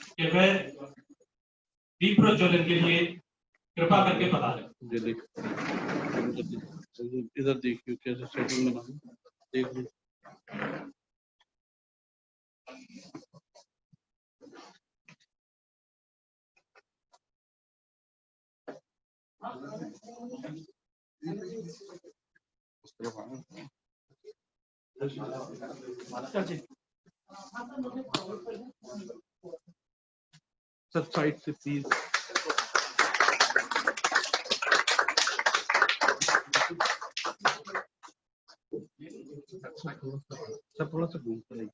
कि वह दीप प्रज्वलन के लिए कृपा करके पधारें। इधर देखिए कैसे सेटिंग बना देख लो। सब साइड से प्लीज। सब थोड़ा सा घूम कर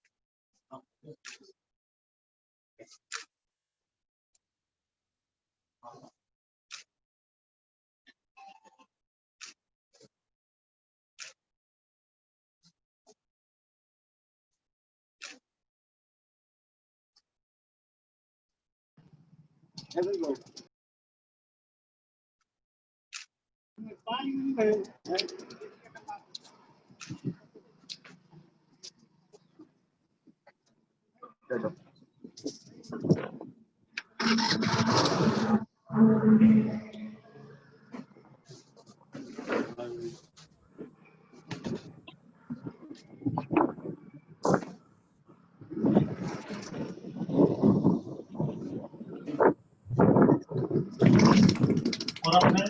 और अब मैं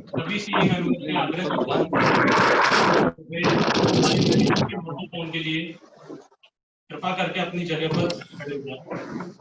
सभी CA मेंबर से आग्रह करता हूं के मोटोफोन के लिए कृपा करके अपनी जगह पर खड़े हो जाएं।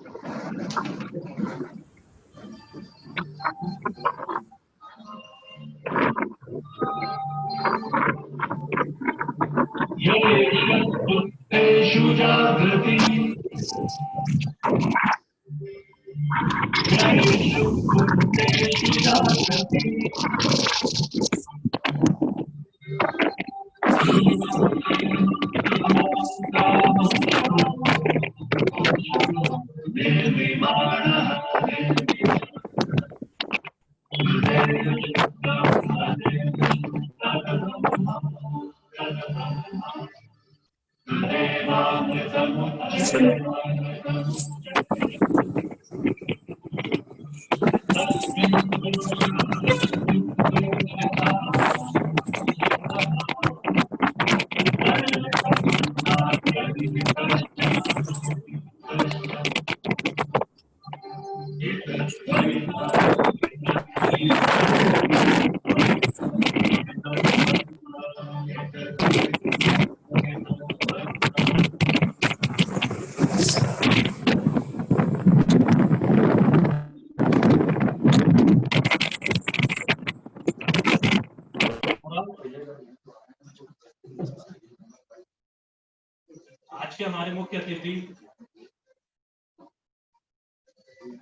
आज के हमारे मुख्य अतिथि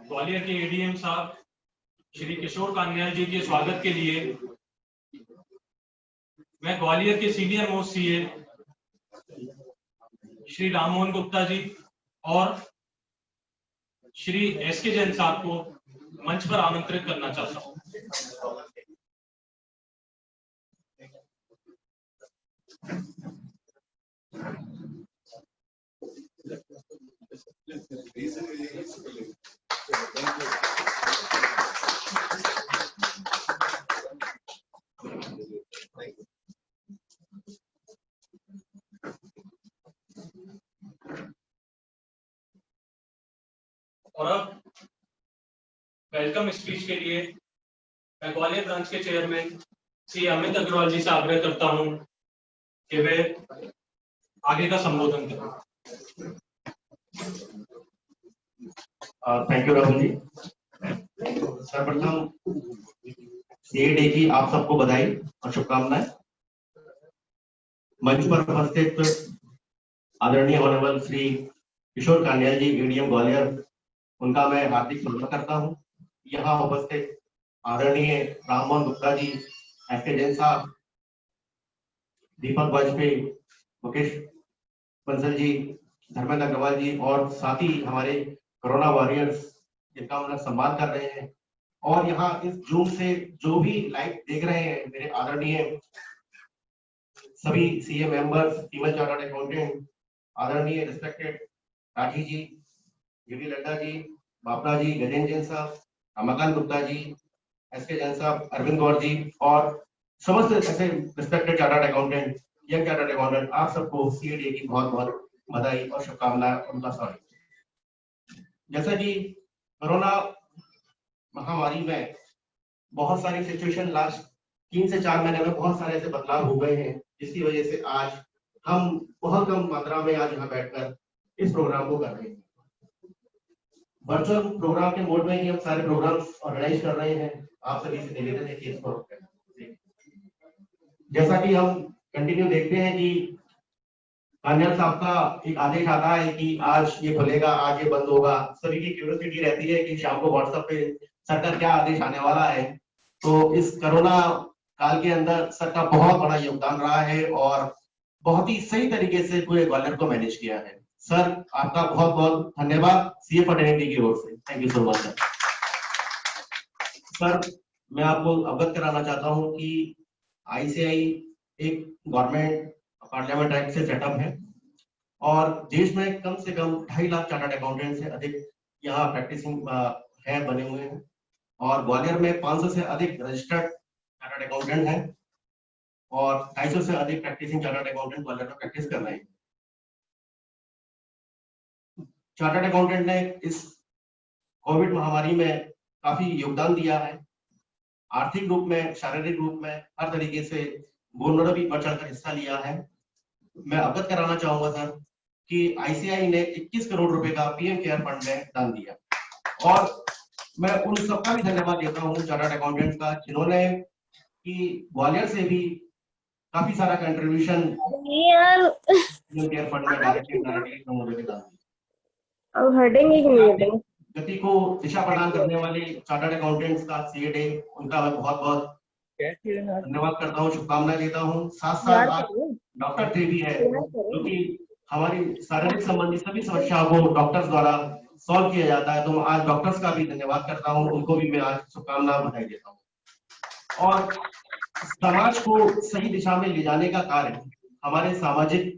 ग्वालियर के एडीएम साहब श्री किशोर कान्याल जी के स्वागत के लिए मैं ग्वालियर के senior most CA Shri Rammohan Gupta ji और श्री एसके जैन साहब को मंच पर आमंत्रित करना चाहता हूं। और अब वेलकम स्पीच के लिए मैं ग्वालियर ब्रांच के चेयरमैन श्री अमित अग्रवाल जी से आग्रह करता हूं कि वे आगे का संबोधन करें। Thank you Rahul ji. सर्वप्रथम सीए डे की आप सबको बधाई और शुभकामनाएं। मंच पर उपस्थित आदरणीय ऑनरेबल श्री किशोर कान्याल जी एडीएम ग्वालियर, उनका मैं हार्दिक स्वागत करता हूं। यहाँ उपस्थित आदरणीय राममोहन गुप्ता जी, एसके जैन साहब, दीपक वाजपेयी, मुकेश बंसल जी, धर्मेंद्र अग्रवाल जी और साथ ही हमारे कोरोना वॉरियर्स जिनका हम सम्मान कर रहे हैं, और यहाँ इस जूम से जो भी लाइव देख रहे हैं मेरे आदरणीय सभी CA members, female chartered accountant, आदरणीय रिस्पेक्टेड राठी जी, जीडी लड्डा जी, बापरा जी, गजेंद्र जैन साहब, रमाकांत गुप्ता जी, एसके जैन साहब, अरविंद गौर जी और समस्त ऐसे respected chartered accountant, young chartered accountant, आप सबको सीए डे की बहुत बहुत बधाई और शुभकामनाएं, उनका स्वागत। जैसा कि कोरोना महामारी में बहुत सारी सिचुएशन लास्ट 3 से 4 महीने में बहुत सारे ऐसे बदलाव हो गए हैं, जिसकी वजह से आज हम बहुत कम मात्रा में आज यहाँ बैठकर इस प्रोग्राम को कर रहे हैं। वर्चुअल प्रोग्राम के मोड में ही हम सारे प्रोग्राम्स ऑर्गेनाइज कर रहे हैं। आप सभी से निवेदन है कि इसको जैसा कि हम कंटिन्यू देखते हैं कि कान्याल साहब का एक आदेश आता है कि आज ये खुलेगा, आज ये बंद होगा। सभी की क्यूरियोसिटी रहती है कि शाम को व्हाट्सएप पे सर का क्या आदेश आने वाला है। तो इस कोरोना काल के अंदर सर का बहुत बड़ा योगदान रहा है और बहुत ही सही तरीके से पूरे ग्वालियर को मैनेज किया है। सर आपका बहुत बहुत धन्यवाद सीए फर्टिलिटी की ओर से। Thank you so much sir. Sir मैं आपको अवगत कराना चाहता हूं कि आईसीआई एक गवर्नमेंट पार्लियामेंट एक्ट से सेटअप है और देश में कम से कम 2.5 लाख चार्टर्ड अकाउंटेंट से अधिक यहाँ प्रैक्टिसिंग है बने हुए हैं और ग्वालियर में 500 से अधिक रजिस्टर्ड चार्टर्ड अकाउंटेंट हैं और 250 से अधिक प्रैक्टिसिंग चार्टर्ड अकाउंटेंट ग्वालियर में प्रैक्टिस कर रहे हैं। चार्टर्ड अकाउंटेंट ने इस कोविड महामारी में काफी योगदान दिया है, आर्थिक रूप में, शारीरिक रूप में, हर तरीके से बोर्ड भी बढ़ चढ़कर हिस्सा लिया है। मैं अवगत कराना चाहूंगा सर कि आईसीआई ने 21 करोड़ रुपए का पीएम केयर फंड में दान दिया और मैं उन सबका भी धन्यवाद देता हूं चार्टर्ड अकाउंटेंट्स का, जिन्होंने कि ग्वालियर से भी काफी सारा कंट्रीब्यूशन पीएम केयर फंड में डायरेक्टली गति को दिशा प्रदान करने वाले चार्टर्ड अकाउंटेंट्स का सीए डे, उनका मैं बहुत बहुत धन्यवाद करता हूँ, शुभकामनाएं देता हूँ। साथ साथ आज डॉक्टर डे भी है, जो कि हमारी शारीरिक संबंधी सभी समस्याओं को डॉक्टर्स द्वारा सॉल्व किया जाता है। तो मैं आज डॉक्टर्स का भी धन्यवाद करता हूँ, उनको भी मैं आज शुभकामना बधाई देता हूँ। और समाज को सही दिशा में ले जाने का कार्य हमारे सामाजिक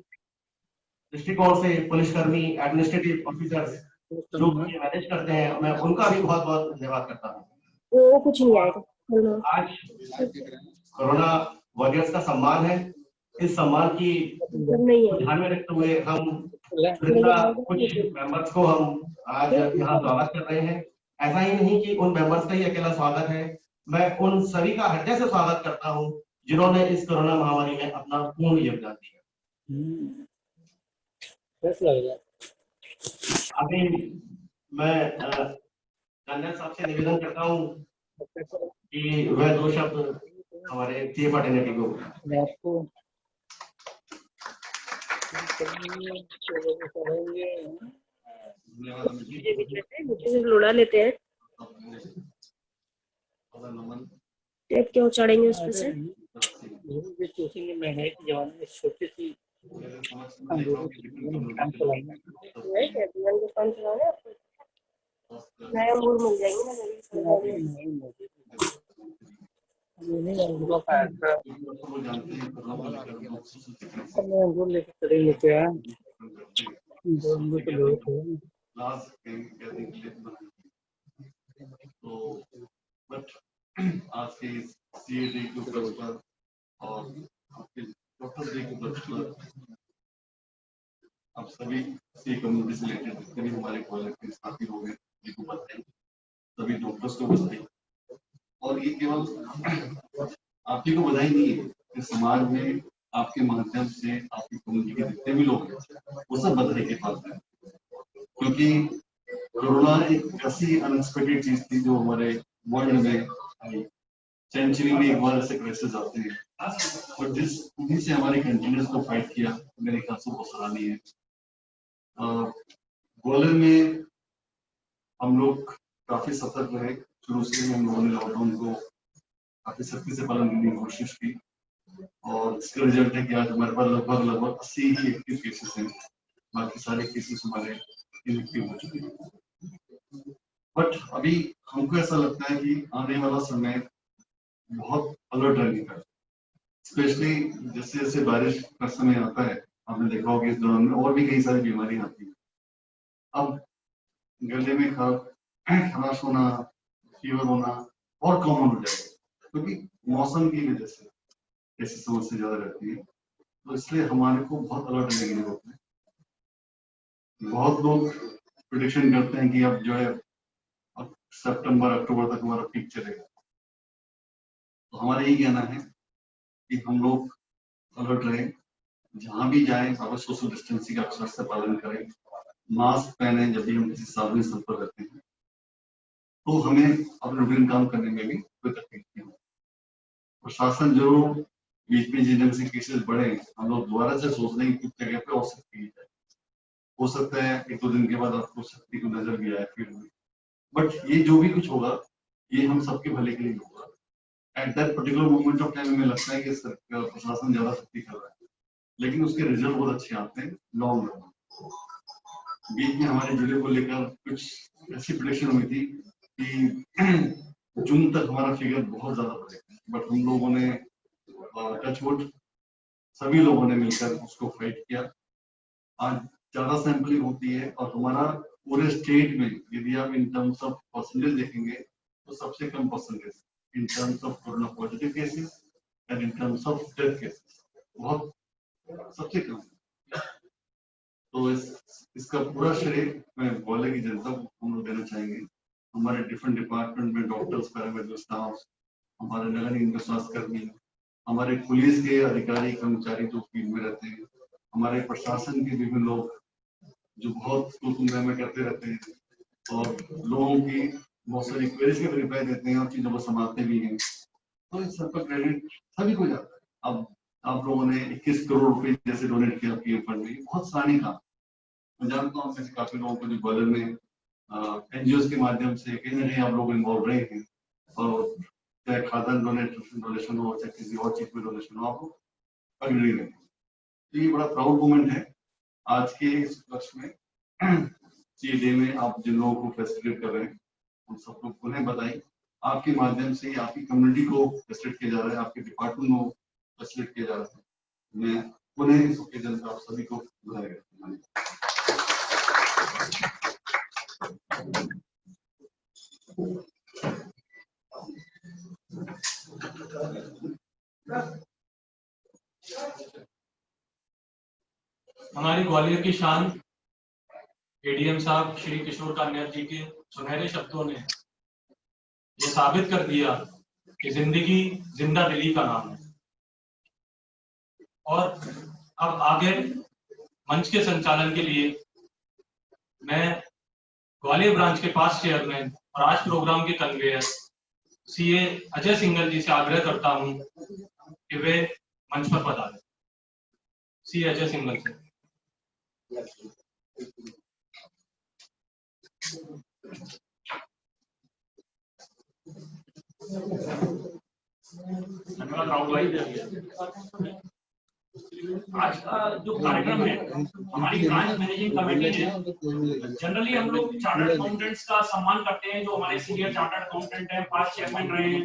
दृष्टिकोण से पुलिसकर्मी, एडमिनिस्ट्रेटिव ऑफिसर्स जो मैनेज करते हैं, मैं उनका भी बहुत बहुत धन्यवाद करता हूँ। वो कुछ नहीं आएगा। आज कोरोना वॉरियर्स का सम्मान है, इस सम्मान की ध्यान में रखते हुए हम कुछ मेंबर्स को हम आज यहाँ स्वागत कर रहे हैं। ऐसा ही नहीं कि उन मेंबर्स का ही अकेला स्वागत है, मैं उन सभी का हृदय से स्वागत करता हूँ जिन्होंने इस कोरोना महामारी में अपना पूर्ण योगदान दिया। अभी मैं जनरल साहब से निवेदन करता हूँ कि वह 2 शब्द हमारे चीफ अटेंडेंट को मुझे लोड़ा लेते हैं, टेप क्यों चढ़ेंगे उस पे से? छोटी सी नया मूड मिल जाएंगे ना लेके चले लेते हैं। तो बट आज के CA डे के उपलक्ष्य पर और आपके डॉक्टर डे के उपलक्ष्य पर आप सभी सी कम्युनिटी से रिलेटेड जितने भी हमारे कॉलेज के साथी लोग हैं उनको बधाई, सभी डॉक्टर्स को बधाई। और ये केवल आप ही को बधाई नहीं है, इस समाज में आपके माध्यम से आपकी कम्युनिटी के जितने भी लोग हैं वो सब बधाई के पात्र हैं, क्योंकि कोरोना एक ऐसी अनएक्सपेक्टेड चीज थी जो हमारे वर्ल्ड में आई। सेंचुरी में एक बार ऐसे क्राइसिस आते हैं और जिस उन्हीं से हमारे कंटिन्यूस को फाइट किया, मेरे ख्याल से बहुत सराहनीय है। ग्वालियर में हम लोग काफी सतर्क रहे, शुरू से हम लोगों ने लॉकडाउन को काफी सख्ती से पालन करने की कोशिश की और इसका रिजल्ट है कि आज हमारे पास लगभग 80 ही एक्टिव केसेस हैं, बाकी सारे केसेस हमारे इनएक्टिव हो चुके हैं। बट अभी हमको ऐसा लगता है कि आने वाला समय बहुत अलर्ट रहने का, स्पेशली जैसे जैसे बारिश का समय आता है, आपने देखा होगा इस दौरान में और भी कई सारी बीमारियां आती हैं। अब गले में खराश होना, फीवर होना और कॉमन हो जाएगा, क्योंकि मौसम की वजह से ऐसी समस्या ज्यादा रहती है। तो इसलिए हमारे को बहुत अलर्ट रहने की जरूरत है। बहुत लोग प्रेडिक्शन करते हैं कि अब जो है अब सितंबर अक्टूबर तक हमारा पीक चलेगा, तो हमारा यही कहना है कि हम लोग अलर्ट रहें, जहां भी जाएं अब सोशल डिस्टेंसिंग का अक्षर से पालन करें, मास्क पहने जब भी हम किसी सार्वजनिक स्थल पर रहते हैं, तो हमें अपने रूटीन काम करने में भी कोई तकलीफ नहीं हो। प्रशासन जो बीच में जिन से केसेस बढ़े, हम लोग दोबारा से सोच रहे हैं कि कुछ जगह पे और सख्ती की जाए। हो सकता है 1-2 दिन के बाद आपको सख्ती को नजर भी आए फिर में, बट ये जो भी कुछ होगा ये हम सबके भले के लिए होगा। At that particular moment of time में लगता है कि प्रशासन ज्यादा सख्ती कर रहा है, लेकिन उसके रिजल्ट बहुत अच्छे आते हैं लॉन्ग रन। बीच में हमारे जिले को लेकर कुछ ऐसी प्रेडिक्शन हुई थी कि जून तक हमारा फिगर बहुत ज्यादा बढ़ेगा, बट हम लोगों ने टचवुड सभी लोगों ने मिलकर उसको फाइट किया। आज ज्यादा सैंपलिंग होती है और हमारा पूरे स्टेट में यदि आप इन टर्म्स ऑफ परसेंटेज देखेंगे तो सबसे कम percentage in terms of corona positive cases and in terms of death cases, बहुत सबसे कम। तो इसका पूरा श्रेय मैं ग्वालियर की जनता को हम लोग देना चाहेंगे। हमारे डिफरेंट डिपार्टमेंट में डॉक्टर्स, पैरामेडिकल स्टाफ, हमारे नगर निगम के स्वास्थ्य कर्मी, हमारे पुलिस के अधिकारी कर्मचारी जो फील्ड में रहते हैं, हमारे प्रशासन के विभिन्न लोग जो बहुत में करते रहते हैं और लोगों की बहुत सारी क्वेरीज के रिप्लाई देते हैं और चीजों को संभालते भी हैं, तो इस सब का क्रेडिट सभी को जाता है। अब आप लोगों ने 21 करोड़ रुपए जैसे डोनेट किया पीएम फंड में, बहुत सराहनीय काम। मैं जानता हूँ जैसे काफी लोगों को जो ग्वालियर में एनजीओ के माध्यम से कहीं ना कहीं आप लोग इन्वॉल्व रहे हैं, और चाहे खाद्यान्न डोनेशन हो, चाहे किसी और चीज में डोनेशन हो, आप लोग अग्रणी रहे। तो ये बड़ा प्राउड मोमेंट है आज के इस वर्ष में सी डे में आप जिन लोगों को फैसिलिटेट कर रहे हैं उन सबको पुनः बधाई। आपके माध्यम से आपकी कम्युनिटी को फैसिलिटेट किया जा रहा है, आपके डिपार्टमेंट को फैसिलिटेट किया जा रहा है। मैं पुनः इस ओकेजन पर आप सभी को बधाई देता हूं। हमारी ग्वालियर की शान एडीएम साहब श्री किशोर कान्या जी के सुनहरे शब्दों ने ये साबित कर दिया कि जिंदगी जिंदा दिली का नाम है। और अब आगे मंच के संचालन के लिए मैं ग्वालियर ब्रांच के पास चेयरमैन और आज प्रोग्राम के कन्वेयर सीए अजय सिंघल जी से आग्रह करता हूं कि वे मंच पर पधारें। सीए अजय सिंघल से। धन्यवाद राहुल भाई। आज का जो कार्यक्रम है हमारी ब्रांच मैनेजिंग कमेटी ने जनरली हम लोग चार्टर्ड अकाउंटेंट्स का सम्मान करते हैं जो हमारे सीनियर चार्टर्ड अकाउंटेंट हैं, पास्ट चेयरमैन रहे हैं।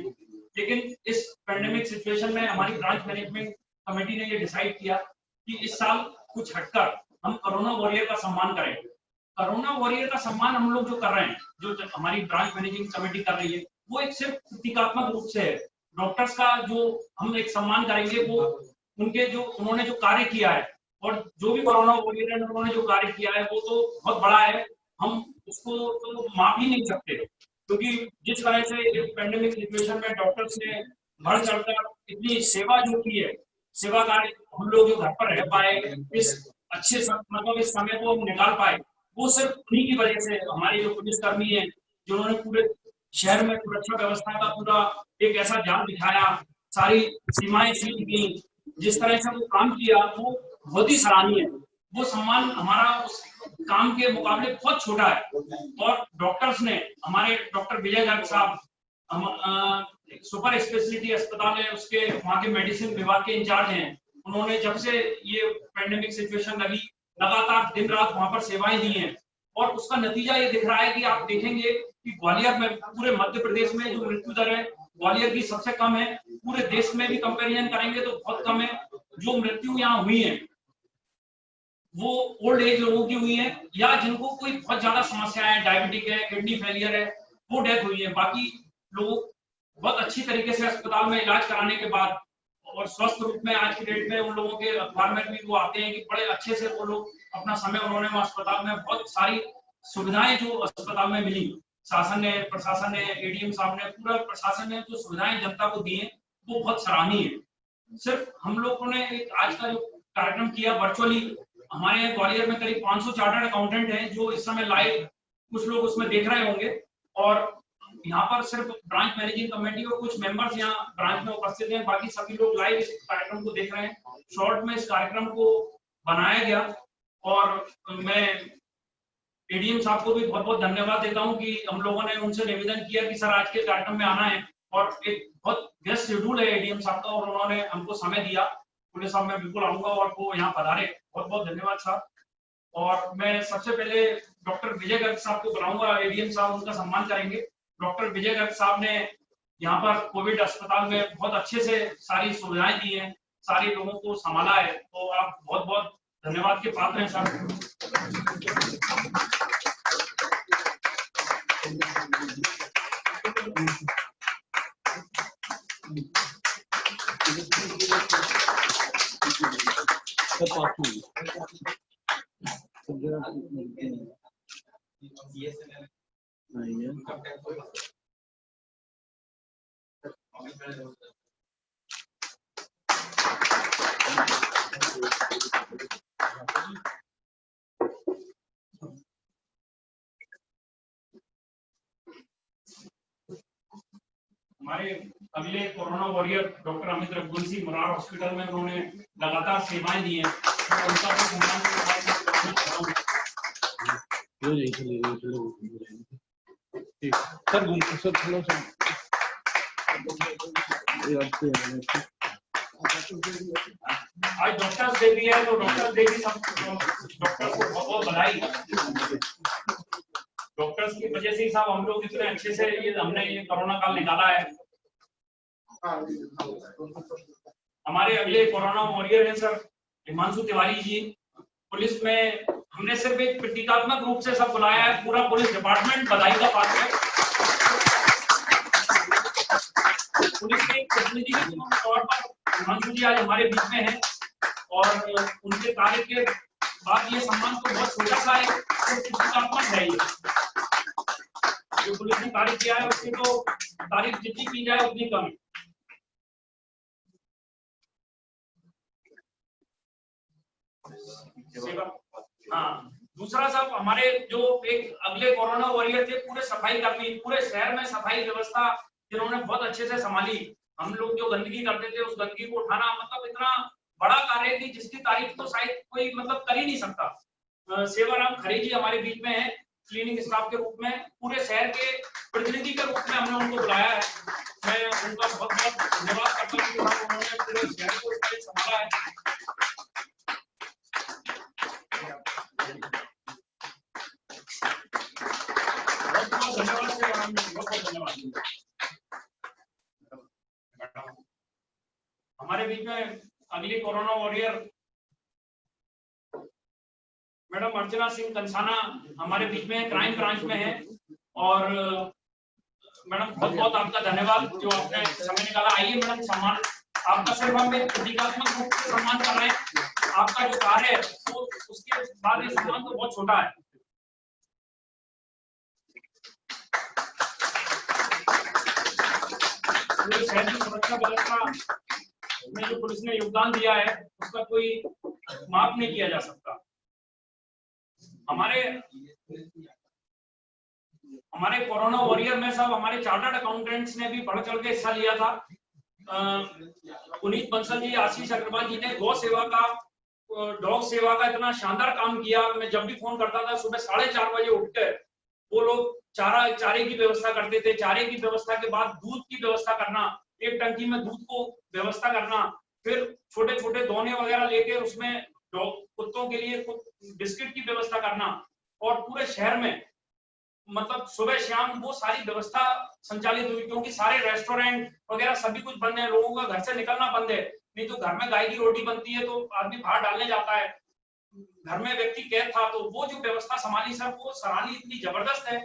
लेकिन इस पैंडेमिक सिचुएशन में हमारी ब्रांच मैनेजमेंट कमेटी ने ये डिसाइड किया कि इस साल कुछ हटकर हम कोरोना वॉरियर का सम्मान करें। कोरोना वॉरियर का सम्मान हम लोग जो कर रहे हैं, जो हमारी ब्रांच मैनेजिंग कमेटी कर रही है, वो एक सिर्फ प्रतीकात्मक रूप से है। डॉक्टर्स का जो हम एक सम्मान करेंगे वो उनके जो उन्होंने जो कार्य किया है और जो भी कोरोना वॉरियर है उन्होंने जो कार्य किया है वो तो बहुत बड़ा है, हम उसको तो माप ही नहीं सकते। क्योंकि जिस तरह से इस पैंडेमिक सिचुएशन में डॉक्टर्स ने बढ़ चढ़कर इतनी सेवा जो की है, सेवा कार्य हम लोग जो घर पर रह पाए, इस अच्छे मतलब इस समय को हम निकाल पाए, वो सिर्फ उन्हीं की वजह से। हमारे जो पुलिसकर्मी है जिन्होंने पूरे शहर में सुरक्षा व्यवस्था का पूरा एक ऐसा जाल दिखाया, सारी सीमाएं सील की, जिस तरह से वो काम किया वो बहुत ही सराहनीय है। वो सम्मान हमारा उस काम के मुकाबले बहुत छोटा है। और डॉक्टर्स ने, हमारे डॉक्टर विजय गर्ग साहब सुपर स्पेशलिटी अस्पताल है उसके वहाँ के मेडिसिन विभाग के इंचार्ज हैं, उन्होंने जब से ये पैंडेमिक सिचुएशन लगी लगातार दिन रात वहां पर सेवाएं दी हैं। और उसका नतीजा ये दिख रहा है कि आप देखेंगे कि ग्वालियर में, पूरे मध्य प्रदेश में जो मृत्यु दर है ग्वालियर की सबसे कम है। पूरे देश में भी कंपैरिजन करेंगे तो बहुत कम है। जो मृत्यु यहाँ हुई है वो ओल्ड एज लोगों की हुई है या जिनको कोई बहुत ज्यादा समस्या है, डायबिटिक है, किडनी फेलियर है, वो डेथ हुई है। बाकी लोग बहुत अच्छी तरीके से अस्पताल में इलाज कराने के बाद और स्वस्थ रूप में आज की डेट में उन लोगों के अखबार में भी वो आते हैं कि बड़े अच्छे से वो लोग अपना समय उन्होंने वहाँ अस्पताल में, बहुत सारी सुविधाएं जो अस्पताल में मिली, शासन ने, प्रशासन ने, एडीएम साहब ने, पूरा प्रशासन ने जो सुविधाएं जनता को दी है वो बहुत सराहनीय है। सिर्फ हम लोगों ने एक आज का जो कार्यक्रम किया वर्चुअली, हमारे यहाँ ग्वालियर में करीब 500 चार्टर्ड अकाउंटेंट हैं जो इस समय लाइव, कुछ लोग उसमें देख रहे होंगे। और यहाँ पर सिर्फ ब्रांच मैनेजिंग कमेटी और कुछ मेंबर्स यहाँ ब्रांच में उपस्थित हैं, बाकी सभी लोग लाइव इस कार्यक्रम को देख रहे हैं। शॉर्ट में इस कार्यक्रम को बनाया गया और मैं एडीएम साहब को भी बहुत बहुत धन्यवाद देता हूँ कि हम लोगों ने उनसे निवेदन किया कि सर आज के कार्यक्रम में आना है और एक बहुत व्यस्त शेड्यूल है एडीएम साहब का और उन्होंने हमको समय दिया। पुलिस साहब मैं बिल्कुल आऊंगा और वो यहाँ पधारे, बहुत बहुत धन्यवाद साहब। और मैं सबसे पहले डॉक्टर विजय गर्ग साहब को बुलाऊंगा, एडीएम साहब उनका सम्मान करेंगे। डॉक्टर विजय गर्ग साहब ने यहाँ पर कोविड अस्पताल में बहुत अच्छे से सारी सुविधाएं दी हैं, सारे लोगों को संभाला है, तो आप बहुत बहुत धन्यवाद के पात्र हैं साहब। हमारे अगले corona warrior doctor Amit Raghuvanshi Murar hospital में उन्होंने लगातार सेवाएं दी हैं, तो उनका भी सम्मान सर घूमते सर थोड़ा सा आज डॉक्टर्स डे भी है, तो डॉक्टर्स डे भी सब डॉक्टर्स को बहुत बहुत बधाई। डॉक्टर्स की वजह से ही साहब हम लोग इतने अच्छे से हमने ये कोरोना काल निकाला है। हमारे अगले कोरोना वॉरियर हैं सर हिमांशु तिवारी जी। पुलिस में हमने सिर्फ एक प्रतीकात्मक रूप से सब बुलाया है, पूरा पुलिस डिपार्टमेंट बधाई का पात्र है। पुलिस के प्रतिनिधि के तौर पर हिमांशु जी आज हमारे बीच में हैं और उनके कार्य के बाद ये सम्मान तो बहुत छोटा सा है, तो प्रतीकात्मक है। ये जो पुलिस ने कार्य किया है उसकी तो तारीफ जितनी की जाए उतनी कम है। हाँ, दूसरा सब हमारे जो एक अगले कोरोना वॉरियर थे, पूरे सफाई कर्मी, पूरे शहर में सफाई व्यवस्था जिन्होंने बहुत अच्छे से संभाली। हम लोग जो गंदगी करते थे उस गंदगी को उठाना मतलब इतना बड़ा कार्य थी जिसकी तारीफ तो शायद कोई मतलब कर ही नहीं सकता। सेवाराम खरे जी हमारे बीच में है क्लीनिंग स्टाफ के रूप में, पूरे शहर के प्रतिनिधि के रूप में हमने उनको बुलाया है। मैं उनका बहुत बहुत धन्यवाद करता हूँ कि उन्होंने पूरे शहर को संभाला है। बहुत धन्यवाद सेवाराम जी, बहुत धन्यवाद। हमारे बीच में अगली corona warrior madam Archana Singh Kansana हमारे बीच में क्राइम ब्रांच में है। और मैडम बहुत बहुत आपका धन्यवाद जो आपने समय निकाला। आइए मैडम, सम्मान आपका सिर्फ हम एक प्रतीकात्मक रूप से सम्मान कर रहे हैं। आपका जो कार्य है वो उसके बाद ये सम्मान तो बहुत छोटा है। पूरे शहर की सुरक्षा व्यवस्था में जो पुलिस ने योगदान दिया है उसका कोई माफ नहीं किया जा सकता। हमारे कोरोना वॉरियर में सब हमारे चार्टर्ड अकाउंटेंट्स ने भी बढ़ चढ़ के हिस्सा लिया था। पुनीत बंसल जी, आशीष अग्रवाल जी ने गौ सेवा का, डॉग सेवा का इतना शानदार काम किया। मैं जब भी फोन करता था सुबह 4:30 बजे उठकर वो लोग चारे की व्यवस्था करते थे। चारे की व्यवस्था के बाद दूध की व्यवस्था करना, एक टंकी में दूध को व्यवस्था करना, फिर छोटे छोटे दोने वगैरह लेके उसमें कुत्तों के लिए बिस्किट की व्यवस्था करना। और पूरे शहर में मतलब सुबह शाम वो सारी व्यवस्था संचालित हुई, क्योंकि सारे रेस्टोरेंट वगैरह सभी कुछ बंद है, लोगों का घर से निकलना बंद है। नहीं तो घर में गाय की रोटी बनती है तो आदमी बाहर डालने जाता है, घर में व्यक्ति कैद था, तो वो जो व्यवस्था संभाली सर वो सराहनीय इतनी जबरदस्त है।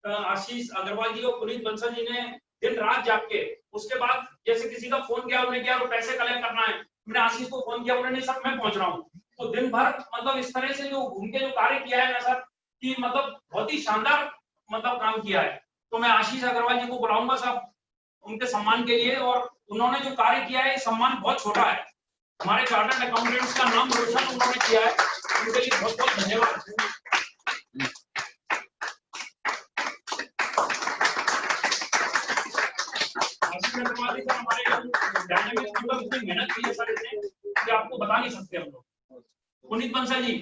आशीष अग्रवाल जी और पुनीत बंसल जी ने दिन रात जाग के, उसके बाद जैसे किसी का फोन किया उन्होंने क्या पैसे कलेक्ट करना है, मैंने आशीष को फोन किया, उन्होंने सर मैं पहुंच रहा हूँ। तो दिन भर मतलब इस तरह से जो घूम के जो कार्य किया है ना सर कि मतलब बहुत ही शानदार मतलब काम किया है। तो मैं आशीष अग्रवाल जी को बुलाऊंगा साहब उनके सम्मान के लिए, और उन्होंने जो कार्य किया है सम्मान बहुत छोटा है। हमारे चार्टर्ड अकाउंटेंट्स का नाम रोशन उन्होंने किया है, उनके लिए बहुत बहुत धन्यवाद। हमारे इतनी मेहनत की है सर इसने कि आपको बता नहीं सकते हम लोग। पुनीत बंसल जी,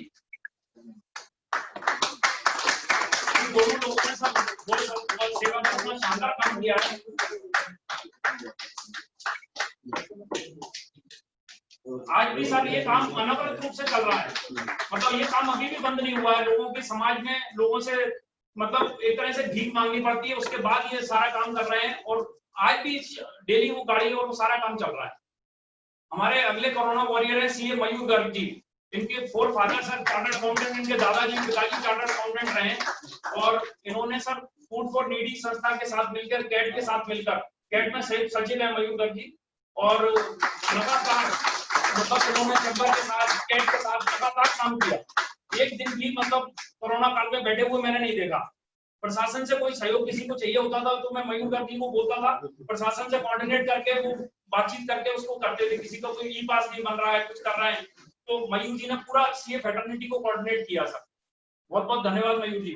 दोनों लोगों ने सब सेवा का अपना शानदार काम किया है। आज भी सर ये काम अनवरत रूप से चल रहा है, मतलब ये काम अभी भी बंद नहीं हुआ है। लोगों के समाज में लोगों से मतलब एक तरह से भीख मांगनी पड़ती है, उसके बाद ये सारा काम कर रहे हैं, और आज भी डेली वो गाड़ी और वो सारा काम चल रहा है। हमारे अगले कोरोना वॉरियर है सीए मयूर गर्ग जी। इनके 4 फादर सर चार्टर्ड अकाउंटेंट, इनके दादाजी पिताजी चार्टर्ड अकाउंटेंट रहे, और इन्होंने सर फूड फॉर नीडी संस्था के साथ मिलकर, कैट के साथ मिलकर, कैट में सचिव है मयूर गर्ग जी, और लगातार मतलब इन्होंने चैम्बर के साथ, कैट के साथ लगातार काम किया। एक दिन भी मतलब कोरोना काल में बैठे हुए मैंने नहीं देखा। प्रशासन से कोई सहयोग किसी को चाहिए होता था तो मैं मयूर गर्ग जी को बोलता था, प्रशासन से कोऑर्डिनेट करके वो बातचीत करके उसको करते थे। किसी का कोई ई पास नहीं बन रहा है, कुछ कर रहे हैं, तो मयूर जी ने पूरा सीए फैटर्निटी को कोऑर्डिनेट किया सर। बहुत बहुत धन्यवाद मयूर जी।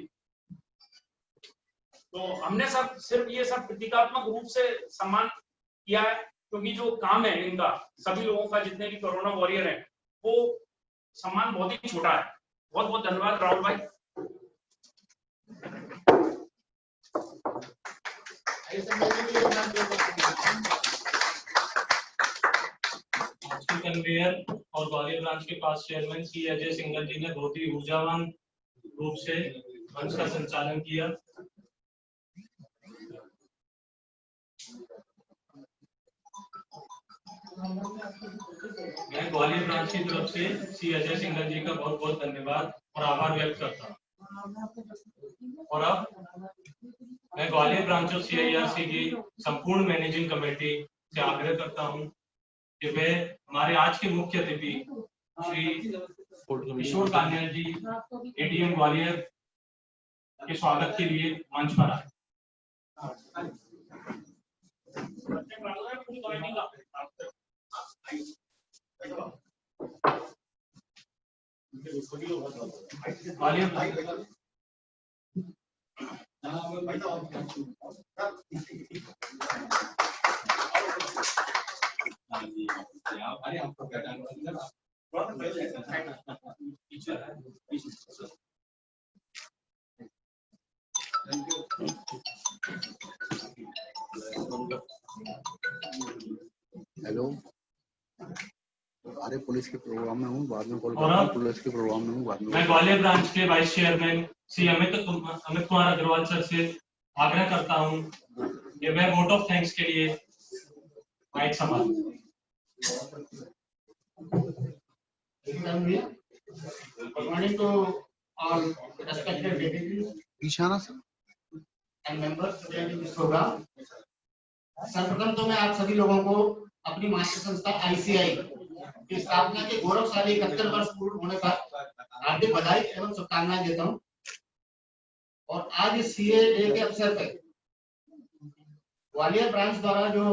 तो हमने सब सिर्फ ये सब प्रतीकात्मक रूप से सम्मान किया है, क्योंकि जो काम है इनका सभी लोगों का, जितने भी कोरोना वॉरियर हैं, वो सम्मान बहुत ही छोटा है। बहुत बहुत धन्यवाद राहुल भाई। कन्वेयर और ग्वालियर ब्रांच के पास चेयरमैन श्री अजय सिंघल जी ने बहुत ही ऊर्जावान रूप से मंच का संचालन किया। मैं ग्वालियर ब्रांच की तरफ से श्री अजय सिंघल जी का बहुत बहुत धन्यवाद और आभार व्यक्त करता हूँ। और अब मैं ग्वालियर ब्रांच और CIRC की संपूर्ण मैनेजिंग कमेटी से आग्रह करता हूँ कि वे हमारे आज के मुख्य अतिथि श्री किशोर कान्याल जी ADM ग्वालियर के स्वागत के लिए मंच पर आए। हेलो, अरे पुलिस के प्रोग्राम में हूँ, बाद में कॉल करता हूँ। पुलिस के प्रोग्राम में हूँ, बाद में। मैं ग्वालियर ब्रांच के vice chairman Shri Amit Kumar Agarwal sir से आग्रह करता हूँ कि वह वोट ऑफ थैंक्स के लिए माइक संभालें। Good morning to all respected dignitaries Ishana sir and members attending this program. सर्वप्रथम तो मैं आप सभी लोगों को अपनी मातृ संस्था ICI की स्थापना के गौरवशाली 71 वर्ष पूर्ण होने पर हार्दिक बधाई एवं शुभकामनाएं देता हूं। और आज इस CA डे के अवसर पर ग्वालियर ब्रांच द्वारा जो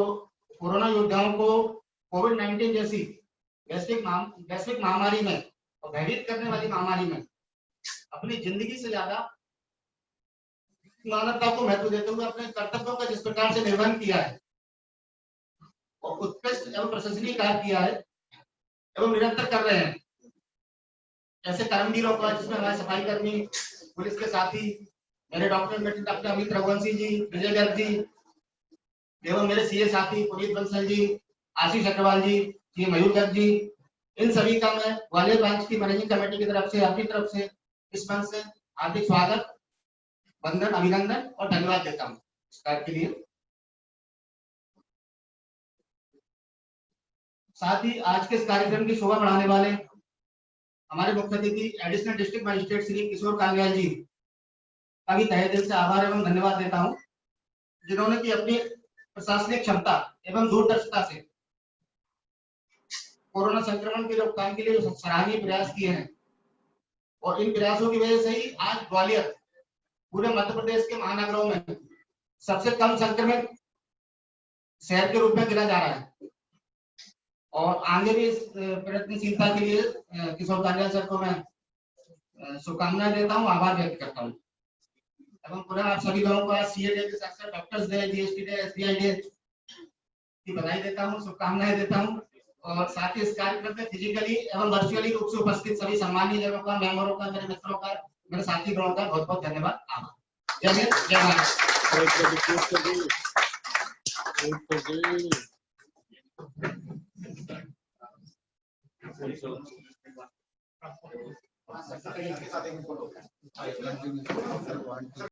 कोरोना योद्धाओं को कोविड-19 जैसी वैश्विक महामारी में और भयभीत करने वाली महामारी में अपनी जिंदगी से ज्यादा मानवता को महत्व देते हुए अपने कर्तव्यों का जिस प्रकार से निर्वहन किया है और उत्कृष्ट एवं प्रशंसनीय कार्य किया है एवं निरंतर कर रहे हैं, ऐसे कर्मवीरों का जिसमें हमारे सफाई कर्मी, पुलिस के साथी, मेरे डॉक्टर अमित रघुवंशी जी, विजय गर्ग जी एवं मेरे CA साथी पुनीत बंसल जी, आशीष अग्रवाल जी, मयूर गर्ग जी, इन सभी का मैं ग्वालियर ब्रांच की मैनेजिंग कमेटी की तरफ से अपनी तरफ से इस मंच से हार्दिक स्वागत, वंदन, अभिनंदन और धन्यवाद देता हूँ इस कार्य के लिए। साथ ही आज के इस कार्यक्रम की शोभा बढ़ाने वाले हमारे मुख्य अतिथि एडिशनल डिस्ट्रिक्ट मजिस्ट्रेट श्री किशोर कान्याल जी का भी तहे दिल से आभार एवं धन्यवाद देता हूँ, जिन्होंने की अपनी प्रशासनिक क्षमता एवं दूरदर्शिता से कोरोना संक्रमण की रोकथाम के लिए सराहनीय प्रयास किए हैं। और इन प्रयासों की वजह से ही आज ग्वालियर पूरे मध्य प्रदेश के महानगरों में सबसे कम संक्रमित शहर के रूप में गिना जा रहा है। और आगे भी इस प्रयत्नशीलता के लिए किशोर कान्याल सर को मैं शुभकामनाएं देता हूँ, आभार व्यक्त करता हूँ एवं पुनः आप सभी लोगों को CA डे के साथ साथ doctors day, GST day, SBI day की बधाई देता हूँ, शुभकामनाएं देता हूँ। और साथ ही इस कार्यक्रम में फिजिकली एवं वर्चुअली रूप से उपस्थित सभी सम्मानीय जनों का, मेंबरों का, मेरे मित्रों का, मेरे साथी गणों का बहुत बहुत धन्यवाद। जय हिंद, जय भारत।